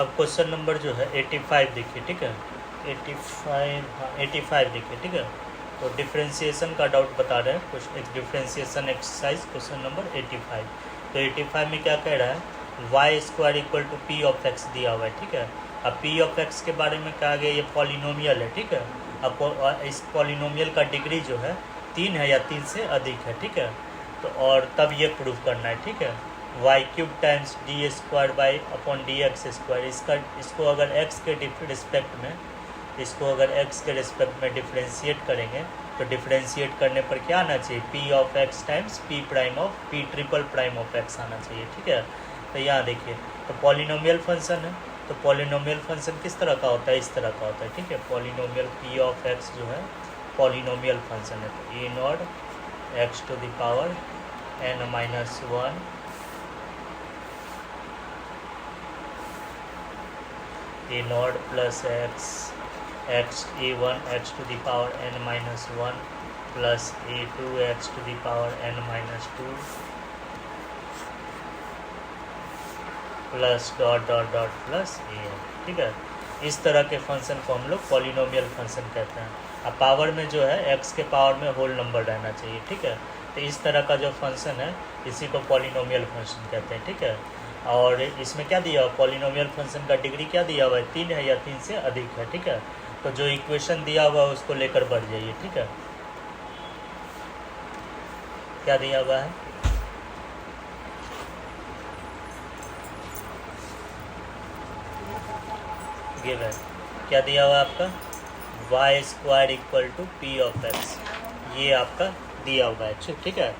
अब question number जो है 85 देखिए, ठीक है। 85, हाँ 85 देखिए, ठीक है। तो डिफ्रेंशिएशन का डाउट बता रहे हैं कुछ, एक डिफ्रेंशिएशन एक्सरसाइज क्वेश्चन नंबर 85। तो 85 में क्या कह रहा है, Y square equal to P of X दिया हुआ है, ठीक है। अब पी ऑफ एक्स के बारे में कहा गया ये पॉलिनोमियल है, ठीक है। अब इस पॉलिनोमियल का डिग्री जो है 3 है या 3 से अधिक है, ठीक है। तो और तब ये प्रूव करना है, ठीक है। Y cube times D square by upon D X square, इसको अगर एक्स के रिस्पेक्ट में, इसको अगर एक्स के रिस्पेक्ट में डिफ्रेंशिएट करेंगे तो डिफ्रेंशिएट करने पर क्या आना चाहिए, P of x times P prime of P triple prime of x आना चाहिए, ठीक है। तो यहाँ देखिए, तो पॉलिनोमियल फंक्शन है, तो पॉलिनोमियल फंक्शन किस तरह का होता है, इस तरह का होता है, ठीक है। पॉलिनोमियल पी ऑफ एक्स जो है पॉलिनोमियल फंक्शन है, तो a not x to the power n minus 1 a not plus x a1 x to the power n minus 1 plus a2 x to the power n minus 2 plus dot dot dot plus a, ठीक है। इस तरह के function को हम लोग polynomial function कहते हैं। अब पावर में जो है एक्स के पावर में होल नंबर रहना चाहिए, ठीक है। तो इस तरह का जो फंक्शन है इसी को पॉलिनोमियल फंक्शन कहते हैं, ठीक है। और इसमें क्या दिया हुआ, पॉलिनोमियल फंक्शन का डिग्री क्या दिया हुआ है, 3 है या 3 से अधिक है, ठीक है। तो जो इक्वेशन दिया हुआ है उसको लेकर बढ़ जाइए, ठीक है। क्या दिया हुआ है, गिव है, क्या दिया हुआ है आपका, Y square equal to P of x, ये आपका दिया हुआ है, ठीक है।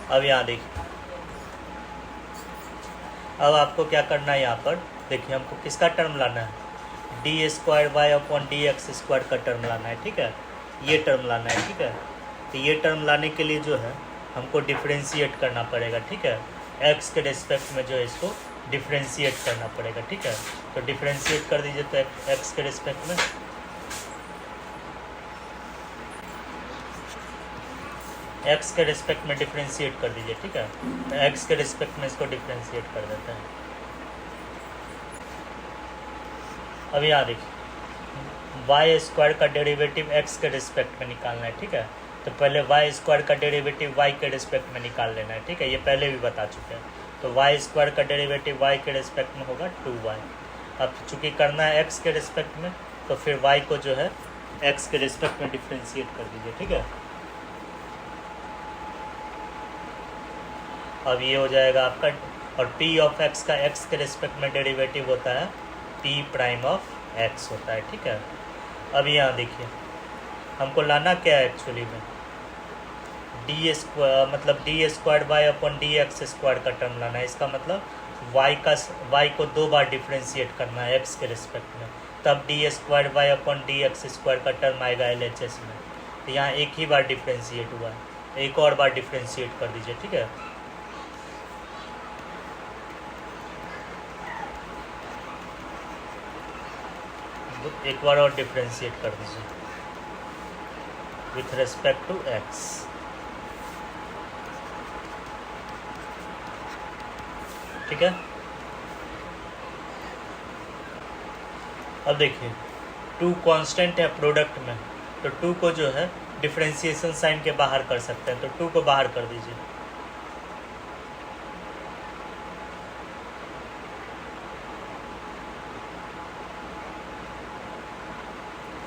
अब यहाँ देखिए, अब आपको क्या करना है, यहाँ पर देखिए हमको किसका टर्म लाना है, D square Y upon D X square का टर्म लाना है, ठीक है। ये टर्म लाना है, ठीक है। तो ये टर्म लाने के लिए जो है हमको डिफ्रेंशिएट करना पड़ेगा, ठीक है। एक्स के रिस्पेक्ट में जो है इसको डिफ्रेंशिएट करना पड़ेगा, ठीक है। तो डिफ्रेंशिएट कर दीजिए, तो एक्स के रिस्पेक्ट में एक्स के रिस्पेक्ट में डिफ्रेंशिएट कर दीजिए, ठीक है। तो एक्स के रिस्पेक्ट में इसको डिफ्रेंशिएट कर देते हैं। अब यहाँ देखिए, वाई स्क्वायर का डेरिवेटिव एक्स के रिस्पेक्ट में निकालना है, ठीक है। तो पहले वाई स्क्वायर का डेरिवेटिव वाई के रिस्पेक्ट में निकाल लेना है, ठीक है। ये पहले भी बता चुके हैं। तो वाई स्क्वायर का डेरिवेटिव वाई के रिस्पेक्ट में होगा 2y। अब चूँकि करना है एक्स के रिस्पेक्ट में, तो फिर वाई को जो है एक्स के रिस्पेक्ट में डिफ्रेंशिएट कर दीजिए, ठीक है। अब ये हो जाएगा आपका, और पी ऑफ एक्स का एक्स के रिस्पेक्ट में डेरिवेटिव होता है पी प्राइम ऑफ एक्स होता है, ठीक है। अब यहाँ देखिए हमको लाना क्या है एक्चुअली में, डी स्क्वायर मतलब D square Y upon D X square का टर्म लाना है। इसका मतलब वाई को 2 बार डिफ्रेंशिएट करना है एक्स के रिस्पेक्ट में, तब D square Y upon D X square का टर्म आएगा LHS में। तो यहाँ एक ही बार डिफ्रेंशिएट हुआ है, एक और बार डिफ्रेंशिएट कर दीजिए, ठीक है। एक बार और डिफ्रेंशिएट कर दीजिए विथ रेस्पेक्ट टू एक्स, ठीक है। अब देखिए 2 कांस्टेंट है प्रोडक्ट में, तो 2 को जो है डिफ्रेंशिएशन साइन के बाहर कर सकते हैं, तो 2 को बाहर कर दीजिए।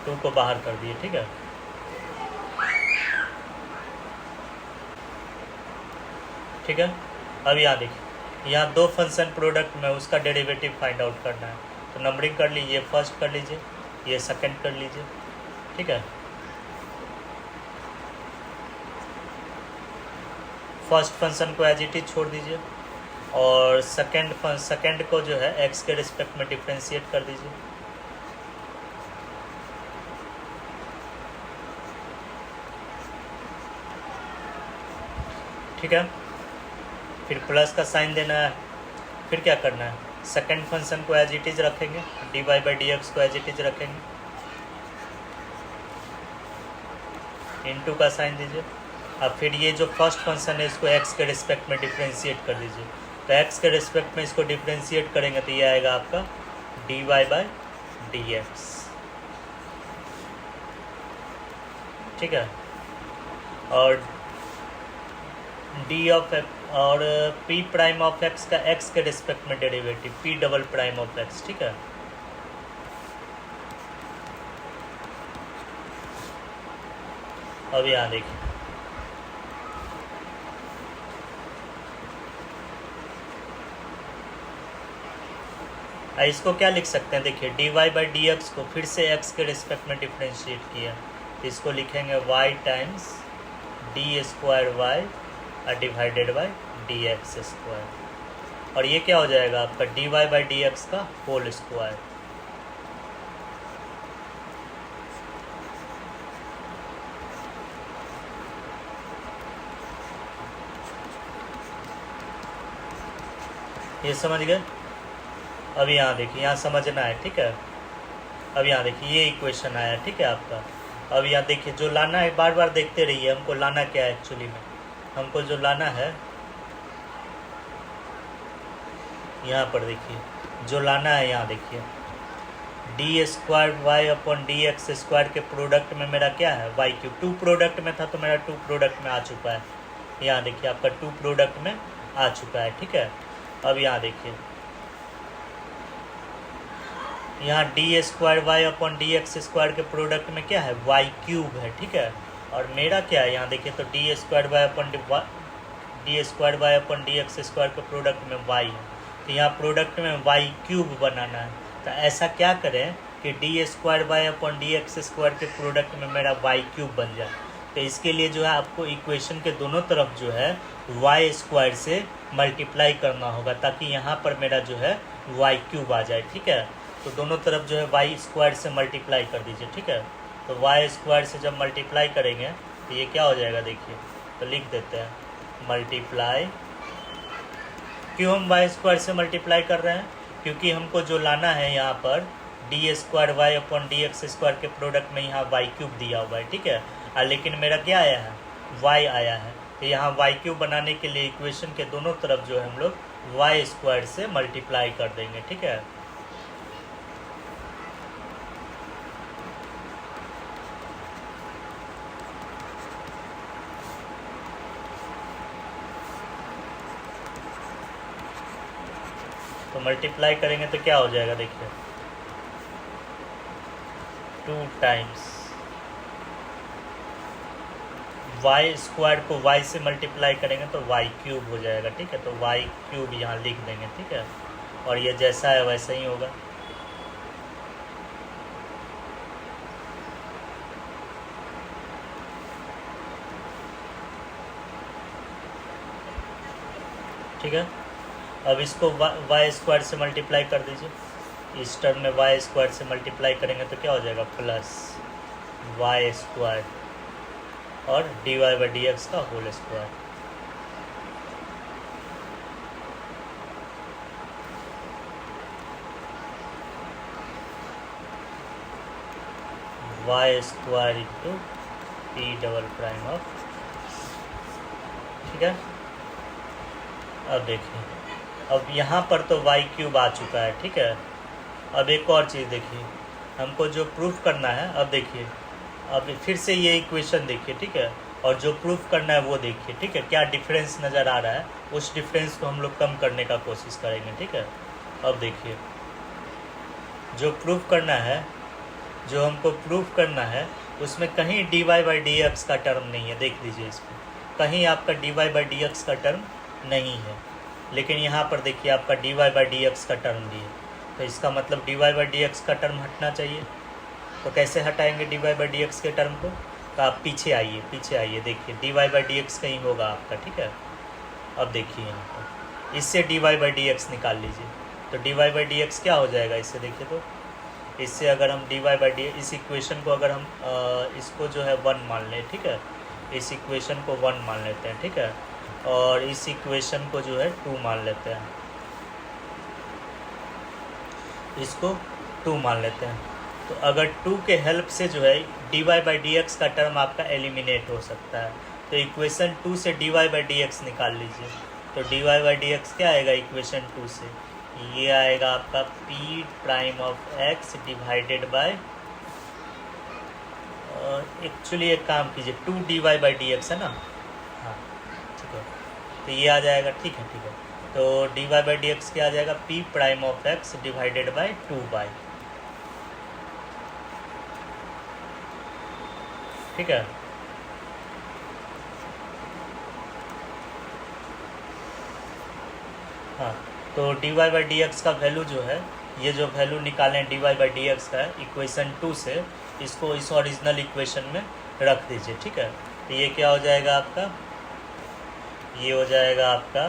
टू को बाहर कर दिए, ठीक है। ठीक है। अब यहाँ देखिए, यहाँ 2 फंक्शन प्रोडक्ट में उसका डेरिवेटिव फाइंड आउट करना है, तो नंबरिंग कर लीजिए, फर्स्ट कर लीजिए, ये सेकंड कर लीजिए, ठीक है। फर्स्ट फंक्शन को एज इट इज छोड़ दीजिए, और सेकंड को जो है एक्स के रिस्पेक्ट में डिफ्रेंशिएट कर दीजिए। ठीक है। फिर प्लस का साइन देना है, फिर क्या करना है, सेकंड फंक्शन को एज इट इज रखेंगे, D Y by D X को एज इट इज रखेंगे, इनटू का साइन दीजिए। अब फिर ये जो फर्स्ट फंक्शन है इसको एक्स के रिस्पेक्ट में डिफ्रेंशिएट कर दीजिए, तो एक्स के रिस्पेक्ट में इसको डिफ्रेंशिएट करेंगे तो ये आएगा आपका dy बाई dx, ठीक है। और डी ऑफ एक्स और पी प्राइम ऑफ एक्स का एक्स के रिस्पेक्ट में derivative P double prime of x, ठीक है। अब यहाँ देखिए इसको क्या लिख सकते हैं, देखिए D Y by D X को फिर से एक्स के रिस्पेक्ट में डिफ्रेंशिएट किया, तो इसको लिखेंगे Y times D square Y divided by D X square, और ये क्या हो जाएगा आपका D Y by D x का होल स्क्वायर। ये समझ गए। अब यहाँ देखिए, यहाँ समझना है, ठीक है। अब यहाँ देखिए ये इक्वेशन आया, ठीक है आपका। अब यहाँ देखिए जो लाना है, बार बार देखते रहिए हमको लाना क्या है एक्चुअली में। हमको जो लाना है यहाँ पर देखिए, जो लाना है यहाँ देखिए D square Y upon D X square के प्रोडक्ट में मेरा क्या है वाई क्यूब। टू प्रोडक्ट में था तो मेरा टू प्रोडक्ट में आ चुका है। यहाँ देखिए आपका टू प्रोडक्ट में आ चुका है, ठीक है। अब यहाँ देखिए यहाँ D square Y upon D X square के प्रोडक्ट में क्या है वाई क्यूब है, ठीक है। और मेरा क्या है यहाँ देखिए, तो D square Y upon D X square के प्रोडक्ट में वाई है, तो यहाँ प्रोडक्ट में वाई क्यूब बनाना है। तो ऐसा क्या करें कि D square Y upon D X square के प्रोडक्ट में मेरा वाई क्यूब बन जाए। तो इसके लिए जो है आपको इक्वेशन के दोनों तरफ जो है वाई स्क्वायर से मल्टीप्लाई करना होगा, ताकि यहाँ पर मेरा जो है वाई क्यूब आ जाए, ठीक है। तो दोनों तरफ जो है वाई स्क्वायर से मल्टीप्लाई कर दीजिए, ठीक है। तो वाई स्क्वायर से जब मल्टीप्लाई करेंगे तो ये क्या हो जाएगा देखिए, तो लिख देते हैं मल्टीप्लाई। क्यों हम वाई स्क्वायर से मल्टीप्लाई कर रहे हैं, क्योंकि हमको जो लाना है यहाँ पर D square Y upon D X square के प्रोडक्ट में यहाँ वाई क्यूब दिया हुआ है, ठीक है। लेकिन मेरा क्या आया है वाई आया है, तो यहाँ वाई क्यूब बनाने के लिए इक्वेशन के दोनों तरफ जो है हम लोग वाई स्क्वायर से मल्टीप्लाई कर देंगे, ठीक है। तो मल्टीप्लाई करेंगे तो क्या हो जाएगा देखिए, 2 टाइम्स वाई स्क्वायर को वाई से मल्टीप्लाई करेंगे तो वाई क्यूब हो जाएगा, ठीक है। तो वाई क्यूब यहाँ लिख देंगे, ठीक है। और ये जैसा है वैसा ही होगा। ठीक है। अब इसको वाई स्क्वायर से मल्टीप्लाई कर दीजिए। इस टर्म में वाई स्क्वायर से मल्टीप्लाई करेंगे तो क्या हो जाएगा प्लस वाई स्क्वायर और D Y by D x का whole square. Y square into P double prime of, ठीक है। अब देखिए, अब यहाँ पर तो वाई क्यूब आ चुका है, ठीक है। अब एक और चीज़ देखिए, हमको जो प्रूफ करना है, अब देखिए अब फिर से ये इक्वेशन देखिए, ठीक है। और जो प्रूफ करना है वो देखिए, ठीक है। क्या डिफरेंस नज़र आ रहा है, उस डिफरेंस को हम लोग कम करने का कोशिश करेंगे, ठीक है। अब देखिए जो प्रूफ करना है, जो हमको प्रूफ करना है उसमें कहीं D Y by D x का टर्म नहीं है। देख लीजिए इसमें कहीं आपका D Y by D x का टर्म नहीं है, लेकिन यहाँ पर देखिए आपका D Y by D x का टर्म भी है। तो इसका मतलब D Y by D x का टर्म हटना चाहिए। तो कैसे हटाएंगे D Y by D X के टर्म को, तो आप पीछे आइए, देखिए D Y by D x कहीं होगा आपका, ठीक है। अब देखिए यहाँ पर इससे D Y by D X निकाल लीजिए, तो D Y by D X क्या हो जाएगा इससे देखिए। तो इससे अगर हम डी वाई बाई डी इस इक्वेशन को अगर हम इसको जो है 1 मान लें, ठीक है। इस इक्वेशन को 1 मान लेते हैं, ठीक है। और इस इक्वेशन को जो है 2 मान लेते हैं, इसको 2 मान लेते हैं। तो अगर 2 के हेल्प से जो है D Y by D x का टर्म आपका एलिमिनेट हो सकता है। तो इक्वेशन 2 से D Y by D X निकाल लीजिए। तो D Y by D X क्या आएगा इक्वेशन 2 से, ये आएगा आपका P prime of X divided by, actually एक काम कीजिए 2 D Y by D X है ना, हाँ ठीक है, तो ये आ जाएगा, ठीक है ठीक है। तो D Y by D X क्या आ जाएगा, P prime of X divided by 2y, ठीक है। हाँ, तो D Y by D x का वैल्यू जो है, ये जो वैल्यू निकालें D Y by D x का इक्वेशन 2 से, इसको इस ओरिजिनल इक्वेशन में रख दीजिए, ठीक है। तो ये क्या हो जाएगा आपका, ये हो जाएगा आपका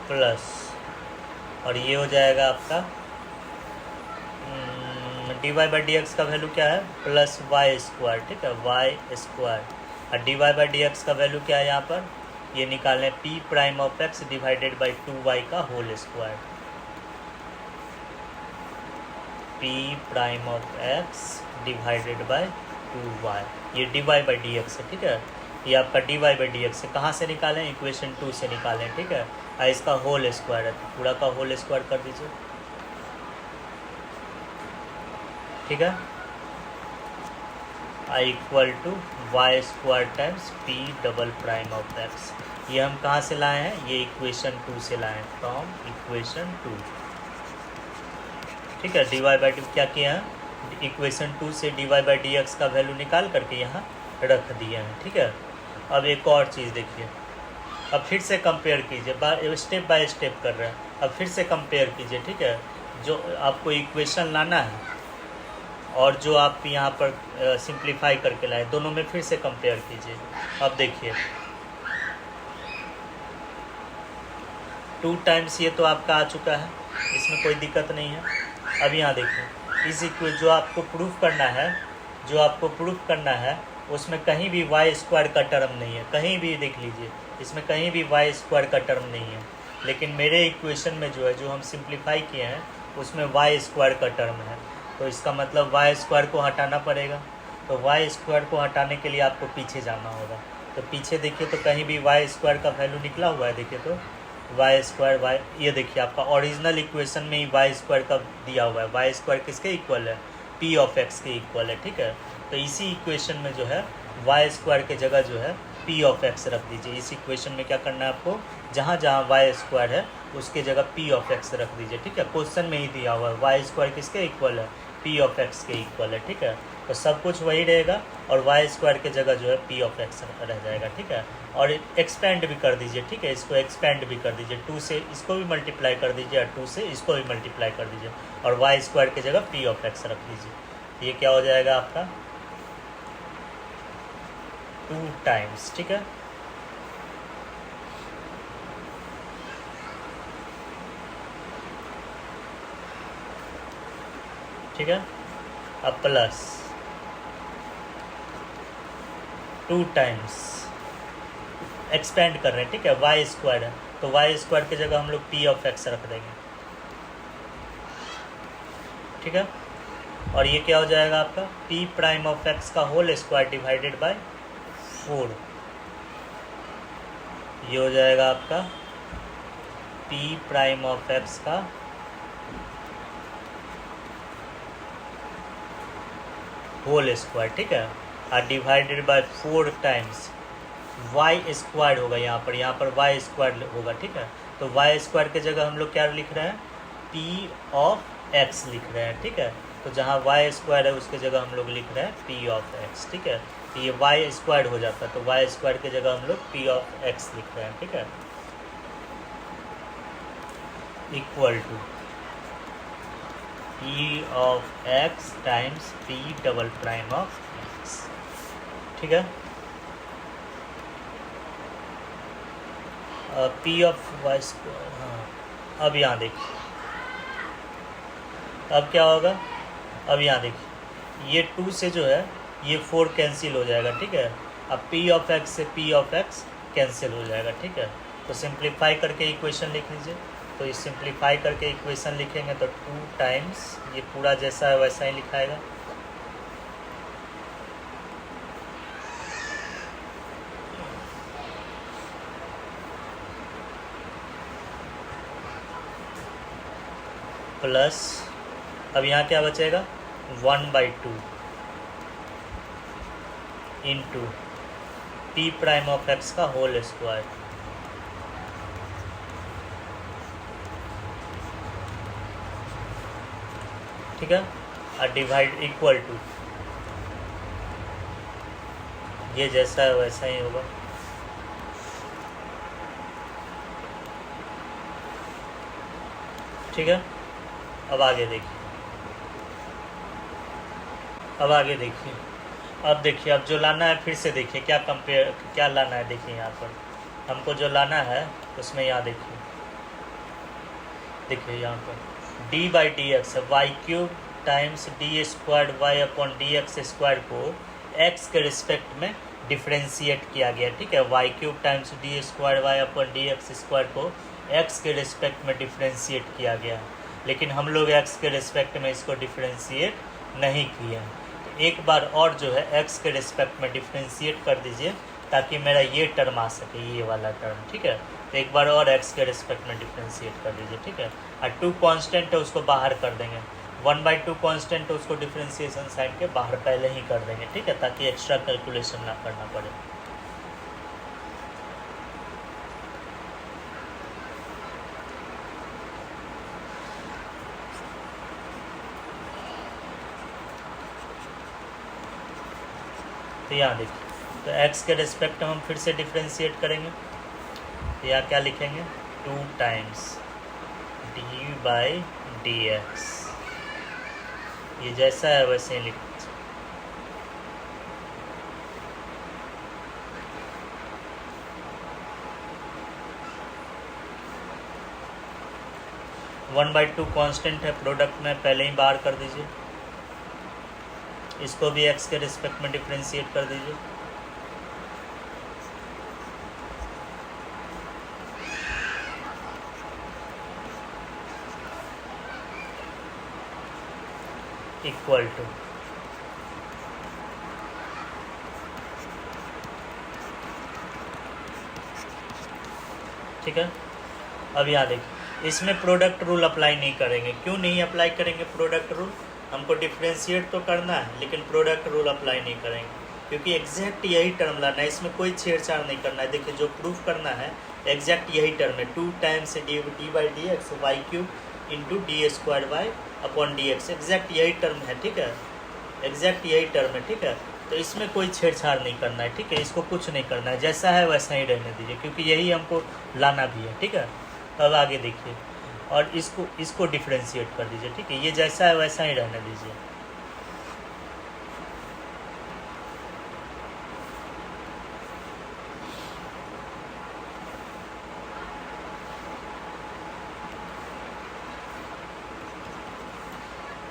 प्लस, और ये हो जाएगा आपका D Y by D x का वैल्यू क्या है, प्लस वाई स्क्वायर, ठीक है, वाई स्क्वायर। और D Y by D x का वैल्यू क्या है यहाँ पर, ये निकालें P prime of X divided by 2y का whole square, P prime of X divided by 2y, ये D Y by D X है, ठीक है। ये आपका D Y by D X है, कहाँ से निकालें, इक्वेशन 2 से निकालें, ठीक है। इसका होल स्क्वायर है, तो पूरा का होल स्क्वायर कर दीजिए, ठीक है। I equal to y square times P double prime of x, ये हम कहाँ से लाए हैं, ये इक्वेशन 2 से लाए हैं, फ्रॉम इक्वेशन 2, ठीक है। डी वाई बाई डी क्या किया है, इक्वेशन 2 से D Y by D x का वैल्यू निकाल करके यहाँ रख दिए हैं, ठीक है। अब एक और चीज़ देखिए, अब फिर से कंपेयर कीजिए, स्टेप बाय स्टेप कर रहे हैं, अब फिर से कंपेयर कीजिए, ठीक है। जो आपको इक्वेशन लाना है और जो आप यहाँ पर सिंप्लीफाई करके लाए, दोनों में फिर से कंपेयर कीजिए। अब देखिए 2 टाइम्स ये तो आपका आ चुका है, इसमें कोई दिक्कत नहीं है। अब यहाँ देखिए इस जो आपको प्रूफ करना है, जो आपको प्रूफ करना है उसमें कहीं भी वाई स्क्वायर का टर्म नहीं है, कहीं भी देख लीजिए इसमें कहीं भी वाई स्क्वायर का टर्म नहीं है, लेकिन मेरे इक्वेशन में जो है, जो हम सिंप्लीफाई किए हैं उसमें वाई स्क्वायर का टर्म है, तो इसका मतलब वाई स्क्वायर को हटाना पड़ेगा। तो वाई स्क्वायर को हटाने के लिए आपको पीछे जाना होगा, तो पीछे देखिए तो कहीं भी वाई स्क्वायर का वैल्यू निकला हुआ है, देखिए तो वाई स्क्वायर, वाई, ये देखिए आपका ओरिजिनल इक्वेशन में ही वाई स्क्वायर का दिया हुआ है, वाई स्क्वायर किसके इक्वल है, पी ऑफ एक्स के इक्वल है, ठीक है। तो इसी इक्वेशन में जो है वाई स्क्वायर के जगह जो है पी ऑफ एक्स रख दीजिए। इस इक्वेशन में क्या करना है आपको, जहाँ जहाँ वाई स्क्वायर है उसके जगह पी ऑफ एक्स रख दीजिए, ठीक है। क्वेश्चन में ही दिया हुआ है वाई स्क्वायर किसके इक्वल है, पी ऑफ एक्स के इक्वल है, ठीक है। तो सब कुछ वही रहेगा और वाई स्क्वायर के जगह जो है पी ऑफ एक्स रह जाएगा, ठीक है। और एक्सपेंड भी कर दीजिए, ठीक है, इसको एक्सपेंड भी कर दीजिए, 2 से इसको भी मल्टीप्लाई कर दीजिए और 2 से इसको भी मल्टीप्लाई कर दीजिए और वाई स्क्वायर की जगह पी ऑफ एक्स रख दीजिए। ये क्या हो जाएगा आपका 2 टाइम्स, ठीक है। ठीक है, अब प्लस 2 टाइम्स एक्सपेंड कर रहे हैं, ठीक है, वाई स्क्वायर है तो वाई स्क्वायर की जगह हम लोग पी ऑफ एक्स रख देंगे, ठीक है। और ये क्या हो जाएगा आपका पी प्राइम ऑफ एक्स का होल स्क्वायर डिवाइडेड बाय 4, ये हो जाएगा आपका पी प्राइम ऑफ एक्स का होल स्क्वायर, ठीक है, और divided by 4 times Y square होगा, यहाँ पर वाई स्क्वायर होगा, ठीक है। तो वाई स्क्वायर की जगह हम लोग क्या लिख रहे हैं, पी ऑफ एक्स लिख रहे हैं, ठीक है। तो जहाँ वाई स्क्वायर है उसके जगह हम लोग लिख रहे हैं पी ऑफ एक्स, ठीक है। तो ये वाई स्क्वायर हो जाता है, तो वाई स्क्वायर की जगह हम लोग पी ऑफ एक्स लिख रहे हैं, ठीक है, equal to P of x times P double prime of x, ठीक है। पी ऑफ वाई स्क्वायर, हाँ। अब यहाँ देखिए, अब क्या होगा, अब यहाँ देखिए ये 2 से जो है ये 4 कैंसिल हो जाएगा, ठीक है। अब पी ऑफ एक्स से पी ऑफ एक्स कैंसिल हो जाएगा, ठीक है। तो सिंप्लीफाई करके इक्वेशन लिख लीजिए, तो इस सिंप्लीफाई करके इक्वेशन लिखेंगे तो 2 टाइम्स ये पूरा जैसा है वैसा ही लिखाएगा, प्लस अब यहाँ क्या बचेगा 1/2 into P prime of x का होल स्क्वायर, ठीक है, और डिवाइड इक्वल टू ये जैसा है वैसा ही होगा, ठीक है। अब आगे देखिए, अब देखिए अब जो लाना है फिर से देखिए क्या लाना है। देखिए यहाँ पर हमको जो लाना है उसमें यहाँ देखिए यहाँ पर d/dx है y³ times d² y upon dx square को x के रिस्पेक्ट में डिफ्रेंशिएट किया गया, ठीक है। y³ times d² y upon dx square को x के रिस्पेक्ट में डिफ्रेंशिएट किया गया, लेकिन हम लोग x के रिस्पेक्ट में इसको डिफ्रेंशिएट नहीं किए। तो एक बार और जो है x के रिस्पेक्ट में डिफ्रेंशिएट कर दीजिए ताकि मेरा ये टर्म आ सके, ये वाला टर्म, ठीक है। तो एक बार और x के रिस्पेक्ट में डिफ्रेंशिएट कर दीजिए, ठीक है। और 2 कांस्टेंट है उसको बाहर कर देंगे, 1/2 कांस्टेंट है उसको डिफ्रेंशिएशन साइन के बाहर पहले ही कर देंगे, ठीक है, ताकि एक्स्ट्रा कैलकुलेशन ना करना पड़े। तो यहाँ देखिए, तो x के रिस्पेक्ट हम फिर से डिफ्रेंशिएट करेंगे, तो यहाँ क्या लिखेंगे 2 टाइम्स d/dx, ये जैसा है वैसे ही लिख 1/2 कांस्टेंट है, प्रोडक्ट में पहले ही बाहर कर दीजिए, इसको भी x के रिस्पेक्ट में डिफ्रेंशिएट कर दीजिए, इक्वल टू, ठीक है। अब यहाँ देखिए, इसमें प्रोडक्ट रूल अप्लाई नहीं करेंगे। क्यों नहीं अप्लाई करेंगे प्रोडक्ट रूल? हमको डिफ्रेंशिएट तो करना है लेकिन प्रोडक्ट रूल अप्लाई नहीं करेंगे, क्योंकि एग्जैक्ट यही टर्म लाना है, इसमें कोई छेड़छाड़ नहीं करना है। देखिए, जो प्रूफ करना है एग्जैक्ट यही टर्म है, 2 times d/dx y³ into d² y upon dx, exact यही टर्म है, ठीक है, एग्जैक्ट यही टर्म है, ठीक है। तो इसमें कोई छेड़छाड़ नहीं करना है, ठीक है, इसको कुछ नहीं करना है, जैसा है वैसा ही रहने दीजिए, क्योंकि यही हमको लाना भी है, ठीक है। अब आगे देखिए, और इसको डिफ्रेंशिएट कर दीजिए, ठीक है, ये जैसा है वैसा ही रहने दीजिए।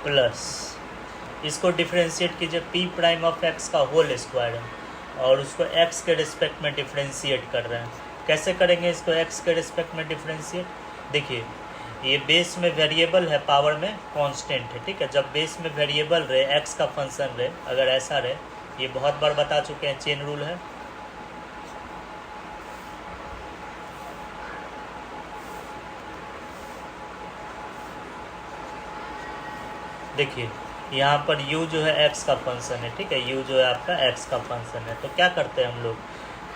प्लस इसको डिफ्रेंशिएट कीजिए, पी प्राइम ऑफ एक्स का होल स्क्वायर है और उसको एक्स के रिस्पेक्ट में डिफ्रेंशिएट कर रहे हैं। कैसे करेंगे इसको एक्स के रिस्पेक्ट में डिफ्रेंशिएट? देखिए, ये बेस में वेरिएबल है, पावर में कांस्टेंट है, ठीक है। जब बेस में वेरिएबल रहे, एक्स का फंक्शन रहे, अगर ऐसा रहे, ये बहुत बार बता चुके हैं, चेन रूल है। देखिए, यहाँ पर u जो है x का फंक्शन है, ठीक है, u जो है आपका x का फंक्शन है। तो क्या करते हैं हम लोग,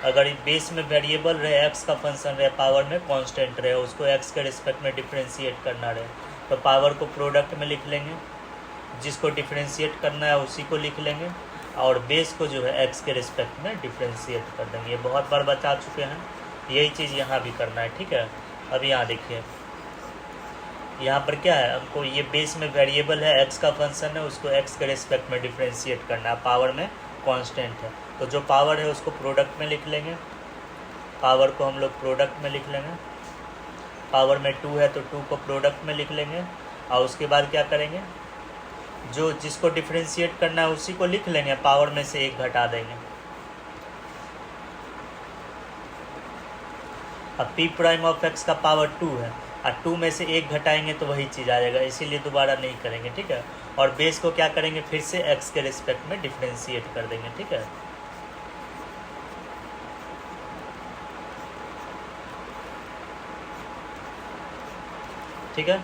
अगर बेस में वेरिएबल रहे, x का फंक्शन रहे, पावर में कांस्टेंट रहे, उसको x के रिस्पेक्ट में डिफ्रेंशिएट करना रहे, तो पावर को प्रोडक्ट में लिख लेंगे, जिसको डिफ्रेंशिएट करना है उसी को लिख लेंगे, और बेस को जो है x के रिस्पेक्ट में डिफ्रेंशिएट कर देंगे। ये बहुत बार बता चुके हैं, यही चीज़ यहाँ भी करना है, ठीक है। अब यहाँ देखिए, यहाँ पर क्या है, हमको ये बेस में वेरिएबल है, x का फंक्शन है, उसको x के रिस्पेक्ट में डिफ्रेंशिएट करना है, पावर में कांस्टेंट है, तो जो पावर है उसको प्रोडक्ट में लिख लेंगे, पावर को हम लोग प्रोडक्ट में लिख लेंगे, पावर में 2 है तो 2 को प्रोडक्ट में लिख लेंगे, और उसके बाद क्या करेंगे, जो जिसको डिफ्रेंशिएट करना है उसी को लिख लेंगे, पावर में से 1 घटा देंगे। अब पी प्राइम ऑफ एक्स का पावर 2 है, और 2 में से 1 घटाएंगे तो वही चीज़ आ जाएगा, इसीलिए दोबारा नहीं करेंगे, ठीक है। और बेस को क्या करेंगे, फिर से x के रिस्पेक्ट में डिफ्रेंशिएट कर देंगे, ठीक है। ठीक है,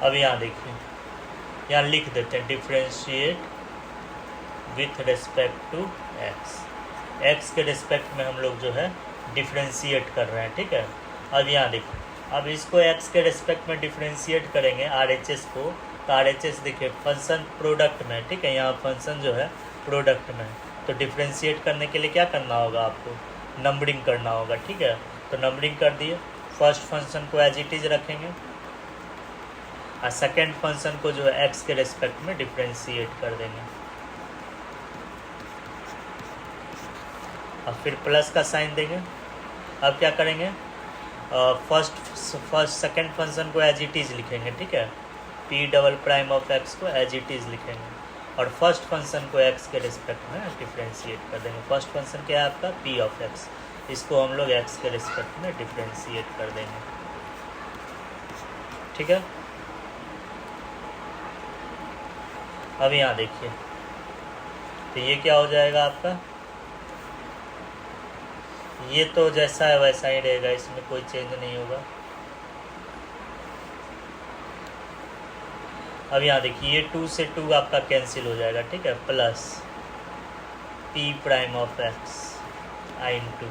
अब यहाँ देखिए, यहाँ लिख देते हैं differentiate with respect to x के रिस्पेक्ट में हम लोग जो है डिफ्रेंशिएट कर रहे हैं, ठीक है। अब यहाँ देखिए, अब इसको x के रिस्पेक्ट में डिफ्रेंशिएट करेंगे RHS को, तो RHS देखिए फंक्शन प्रोडक्ट में, ठीक है, यहाँ फंक्शन जो है प्रोडक्ट में, तो डिफ्रेंशिएट करने के लिए क्या करना होगा आपको, नंबरिंग करना होगा, ठीक है। तो नंबरिंग कर दिए, फर्स्ट फंक्शन को एज इट इज रखेंगे और सेकेंड फंक्शन को जो है x के रिस्पेक्ट में डिफ्रेंशिएट कर देंगे, और फिर प्लस का साइन देंगे। अब क्या करेंगे, फर्स्ट सेकेंड फंक्शन को एज इट इज लिखेंगे, ठीक है, p double prime of x को एज इट इज लिखेंगे, और फर्स्ट फंक्शन को x के रिस्पेक्ट में डिफ्रेंशिएट कर देंगे। फर्स्ट फंक्शन क्या है आपका, p ऑफ x, इसको हम लोग x के रिस्पेक्ट में डिफ्रेंशिएट कर देंगे, ठीक है। अब यहाँ देखिए, तो ये क्या हो जाएगा आपका, ये तो जैसा है वैसा ही रहेगा, इसमें कोई चेंज नहीं होगा। अब यहाँ देखिए, ये 2 से 2 आपका कैंसिल हो जाएगा, ठीक है, plus p prime of x आई इंटू,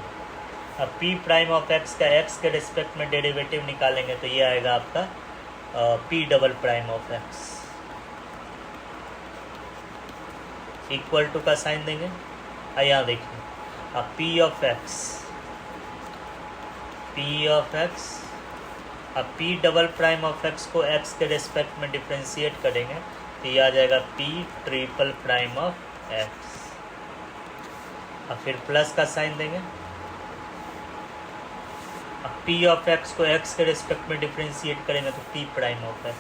अब p प्राइम ऑफ x का x के रिस्पेक्ट में डेरिवेटिव निकालेंगे तो ये आएगा आपका p double prime of x equal to का साइन देंगे। यहाँ देखिए, अब p ऑफ x, अब p double prime of x को x के रिस्पेक्ट में डिफ्रेंशिएट करेंगे तो ये आ जाएगा p triple prime of x, अब फिर प्लस का साइन देंगे। अब p ऑफ x को x के रिस्पेक्ट में डिफ्रेंशिएट करेंगे तो p प्राइम ऑफ x,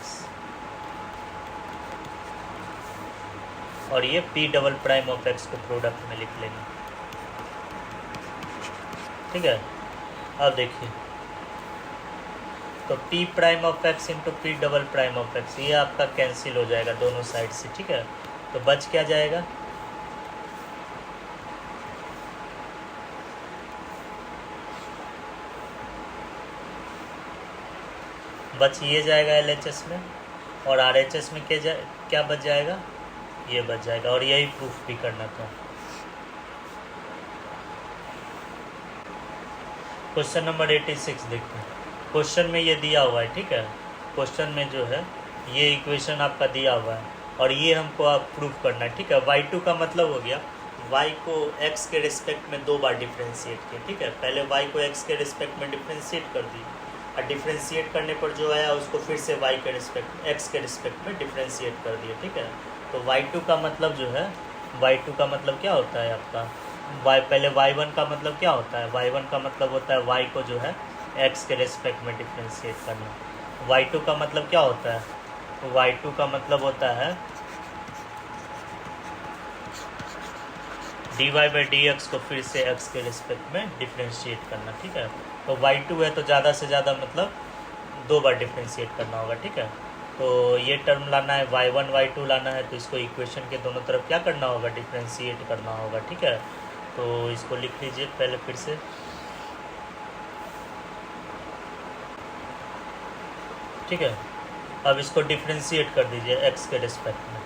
और ये p double prime of x को प्रोडक्ट में लिख लेंगे, ठीक है। अब देखिए, तो p prime of x into p double prime of x, ये आपका कैंसिल हो जाएगा दोनों साइड से, ठीक है। तो बच क्या जाएगा, बच ये जाएगा LHS में, और RHS में क्या बच जाएगा, ये बच जाएगा, और यही प्रूफ भी करना था। क्वेश्चन नंबर 86 देखते हैं। क्वेश्चन में ये दिया हुआ है, ठीक है, क्वेश्चन में जो है ये इक्वेशन आपका दिया हुआ है और ये हमको आप प्रूफ करना है, ठीक है। y2 का मतलब हो गया y को x के रिस्पेक्ट में 2 बार डिफ्रेंशिएट किया, ठीक है। पहले y को x के रिस्पेक्ट में डिफ्रेंशिएट कर दी और डिफ्रेंशिएट करने पर जो आया उसको फिर से y के रिस्पेक्ट x के रिस्पेक्ट में डिफ्रेंशिएट कर दिया, ठीक है। तो y2 का मतलब जो है, y2 का मतलब क्या होता है आपका, पहले y1 का मतलब क्या होता है, y1 का मतलब होता है y को जो है x के रिस्पेक्ट में डिफ्रेंशिएट करना। y2 का मतलब क्या होता है, तो y2 का मतलब होता है dy बाई dx को फिर से x के रिस्पेक्ट में डिफ्रेंशिएट करना, ठीक है। तो y2 है तो ज़्यादा से ज़्यादा मतलब 2 बार डिफ्रेंशिएट करना होगा, ठीक है। तो ये टर्म लाना है, y1 y2 लाना है, तो इसको इक्वेशन के दोनों तरफ क्या करना होगा, डिफ्रेंशिएट करना होगा, ठीक है। तो इसको लिख लीजिए पहले फिर से, ठीक है। अब इसको डिफ्रेंशिएट कर दीजिए x के रिस्पेक्ट में,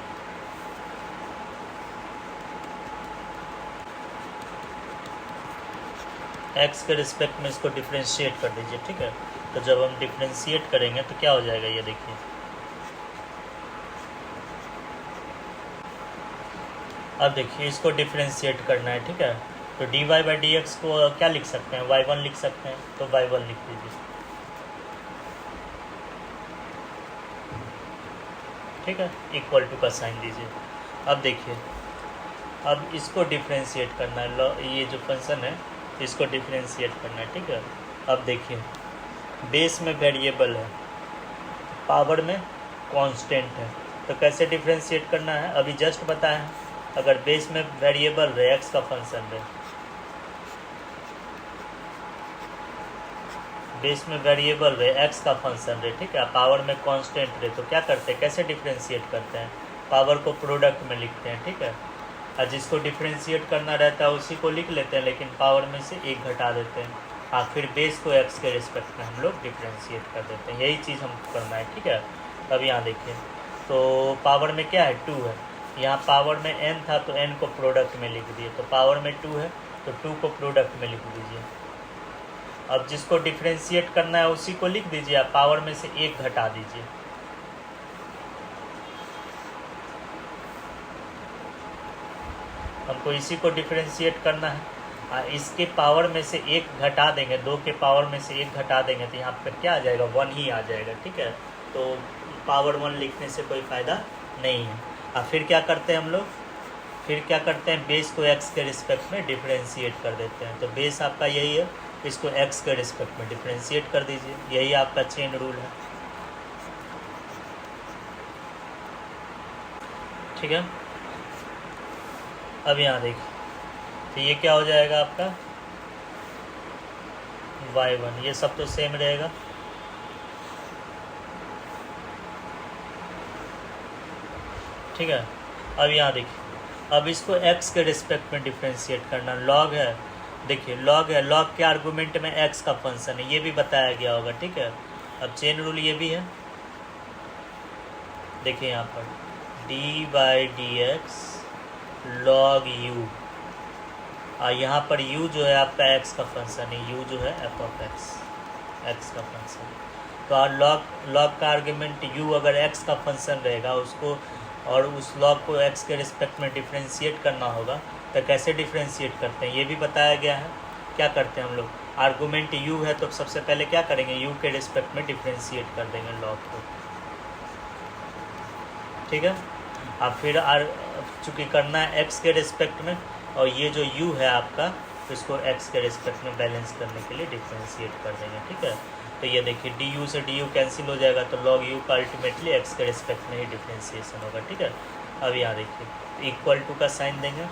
x के रिस्पेक्ट में इसको डिफ्रेंशिएट कर दीजिए, ठीक है। तो जब हम डिफ्रेंशिएट करेंगे तो क्या हो जाएगा, ये देखिए, अब देखिए इसको डिफ्रेंशिएट करना है, ठीक है। तो dy बाई dx को क्या लिख सकते हैं, y1 लिख सकते हैं, तो y1 लिख दीजिए, ठीक है, इक्वल टू का साइन दीजिए। अब देखिए, अब इसको डिफ्रेंशिएट करना है, ये जो फंक्शन है इसको डिफ्रेंशिएट करना है, ठीक है। अब देखिए, बेस में वेरिएबल है, पावर में कांस्टेंट है, तो कैसे डिफ्रेंशिएट करना है अभी जस्ट बताया। अगर बेस में वेरिएबल रहे, x का फंक्शन रहे, बेस में वेरिएबल रहे, एक्स का फंक्शन रहे, ठीक है, पावर में कांस्टेंट रहे, तो क्या करते हैं, कैसे डिफ्रेंशिएट करते हैं, पावर को प्रोडक्ट में लिखते हैं, ठीक है। और जिसको डिफ्रेंशिएट करना रहता है उसी को लिख लेते हैं, लेकिन पावर में से एक घटा देते हैं। हाँ, फिर बेस को एक्स के रिस्पेक्ट में हम लोग डिफ्रेंशिएट कर देते हैं, यही चीज़ हमको करना है, ठीक है। अब यहाँ देखिए, तो पावर में क्या है, 2 है, यहाँ पावर में n था तो n को प्रोडक्ट में लिख दिए, तो पावर में 2 है तो 2 को प्रोडक्ट में लिख दीजिए। अब जिसको डिफ्रेंशिएट करना है उसी को लिख दीजिए, आप पावर में से एक घटा दीजिए। हमको इसी को डिफ्रेंशिएट करना है, इसके पावर में से एक घटा देंगे, 2 के पावर में से एक घटा देंगे तो यहाँ पर क्या आ जाएगा, 1 ही आ जाएगा, ठीक है। तो पावर 1 लिखने से कोई फ़ायदा नहीं है। अब फिर क्या करते हैं हम लोग, फिर क्या करते हैं, बेस को एक्स के रिस्पेक्ट में डिफ्रेंशिएट कर देते हैं। तो बेस आपका यही है, इसको एक्स के रिस्पेक्ट में डिफ्रेंशिएट कर दीजिए, यही आपका चेन रूल है, ठीक है। अब यहाँ देखिए, तो ये क्या हो जाएगा आपका y1, ये सब तो सेम रहेगा, ठीक है। अब यहाँ देखिए, अब इसको x के रिस्पेक्ट में डिफ्रेंशिएट करना, लॉग है, देखिए लॉग है, लॉग के आर्गूमेंट में x का फंक्शन है, ये भी बताया गया होगा, ठीक है। अब चेन रूल ये भी है, देखिए यहाँ पर d/dx log u, और यहाँ पर u जो है आपका x का फंक्शन है, u जो है f(x), x का फंक्शन। तो लॉग का आर्गूमेंट u अगर x का फंक्शन रहेगा, उसको और उस लॉग को x के रिस्पेक्ट में डिफ्रेंशिएट करना होगा, तो कैसे डिफ्रेंशिएट करते हैं ये भी बताया गया है। क्या करते हैं हम लोग, आर्गूमेंट u है तो सबसे पहले क्या करेंगे, u के रिस्पेक्ट में डिफ्रेंशिएट कर देंगे लॉग को, ठीक है। अब फिर चूँकि करना है x के रिस्पेक्ट में, और ये जो u है आपका, तो इसको x के रिस्पेक्ट में बैलेंस करने के लिए डिफ्रेंशिएट कर देंगे, ठीक है। तो ये देखिए du से du कैंसिल हो जाएगा, तो log u का अल्टीमेटली x के रिस्पेक्ट में ही डिफ्रेंशिएशन होगा, ठीक है। अब यहाँ देखिए, इक्वल टू का साइन देंगे,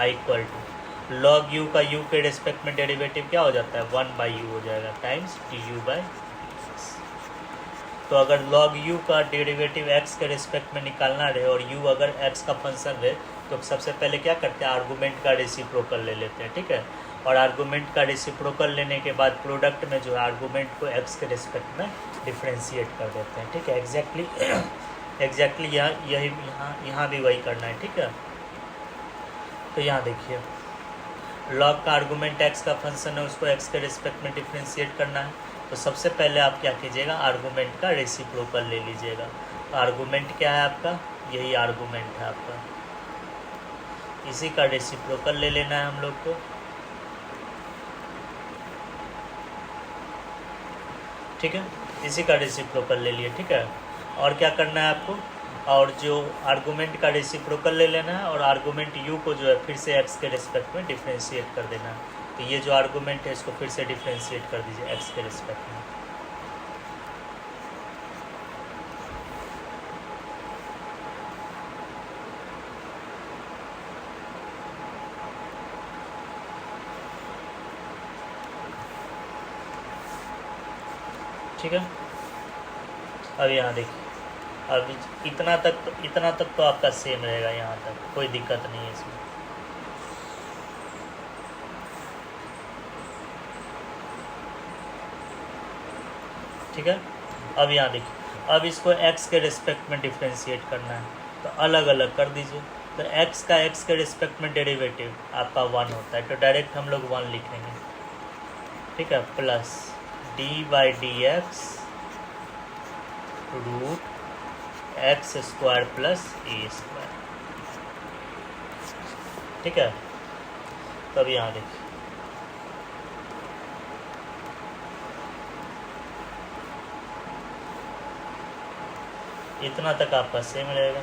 इक्वल टू log u का u के रिस्पेक्ट में डेरिवेटिव क्या हो जाता है, 1/u हो जाएगा, टाइम्स du/x। तो अगर log u का डेरिवेटिव x के रिस्पेक्ट में निकालना रहे और u अगर x का फंक्शन रहे, तो सबसे पहले क्या करते हैं, आर्गूमेंट का रेसिप्रोकल ले लेते हैं, ठीक है। और आर्गूमेंट का रेसिप्रोकल लेने के बाद प्रोडक्ट में जो है आर्गूमेंट को x के रिस्पेक्ट में डिफ्रेंशिएट कर देते हैं, ठीक है। एग्जैक्टली यहाँ भी वही करना है, ठीक है। तो यहाँ देखिए, लॉग का आर्गूमेंट x का फंक्शन है, उसको x के रिस्पेक्ट में डिफ्रेंशिएट करना है, तो सबसे पहले आप क्या कीजिएगा, आर्गूमेंट का रेसिप्रोकल ले लीजिएगा। तो आर्गूमेंट क्या है आपका, यही आर्गूमेंट है आपका, इसी का रेसिप्रोकल ले लेना है हम लोग को, ठीक है। इसी का रेसिप्रोकल ले लिए, ठीक है। और क्या करना है आपको, और जो आर्गूमेंट का रेसिप्रोकल ले लेना है, और आर्गूमेंट u को जो है फिर से x के रिस्पेक्ट में डिफ्रेंशिएट कर देना है। तो ये जो आर्गूमेंट है इसको फिर से डिफ्रेंशिएट कर दीजिए x के रिस्पेक्ट में, ठीक है। अब यहाँ देखिए, अब इतना तक तो आपका सेम रहेगा, यहाँ तक कोई दिक्कत नहीं है इसमें, ठीक है। अब यहाँ देखिए, अब इसको x के रिस्पेक्ट में डिफ्रेंशिएट करना है, तो अलग अलग कर दीजिए। तो x का x के रिस्पेक्ट में डेरिवेटिव आपका 1 होता है, तो डायरेक्ट हम लोग 1 लिखेंगे, ठीक है, plus d/dx root x² plus a², ठीक है। तब यहाँ देखिए, इतना तक आपका सेम रहेगा,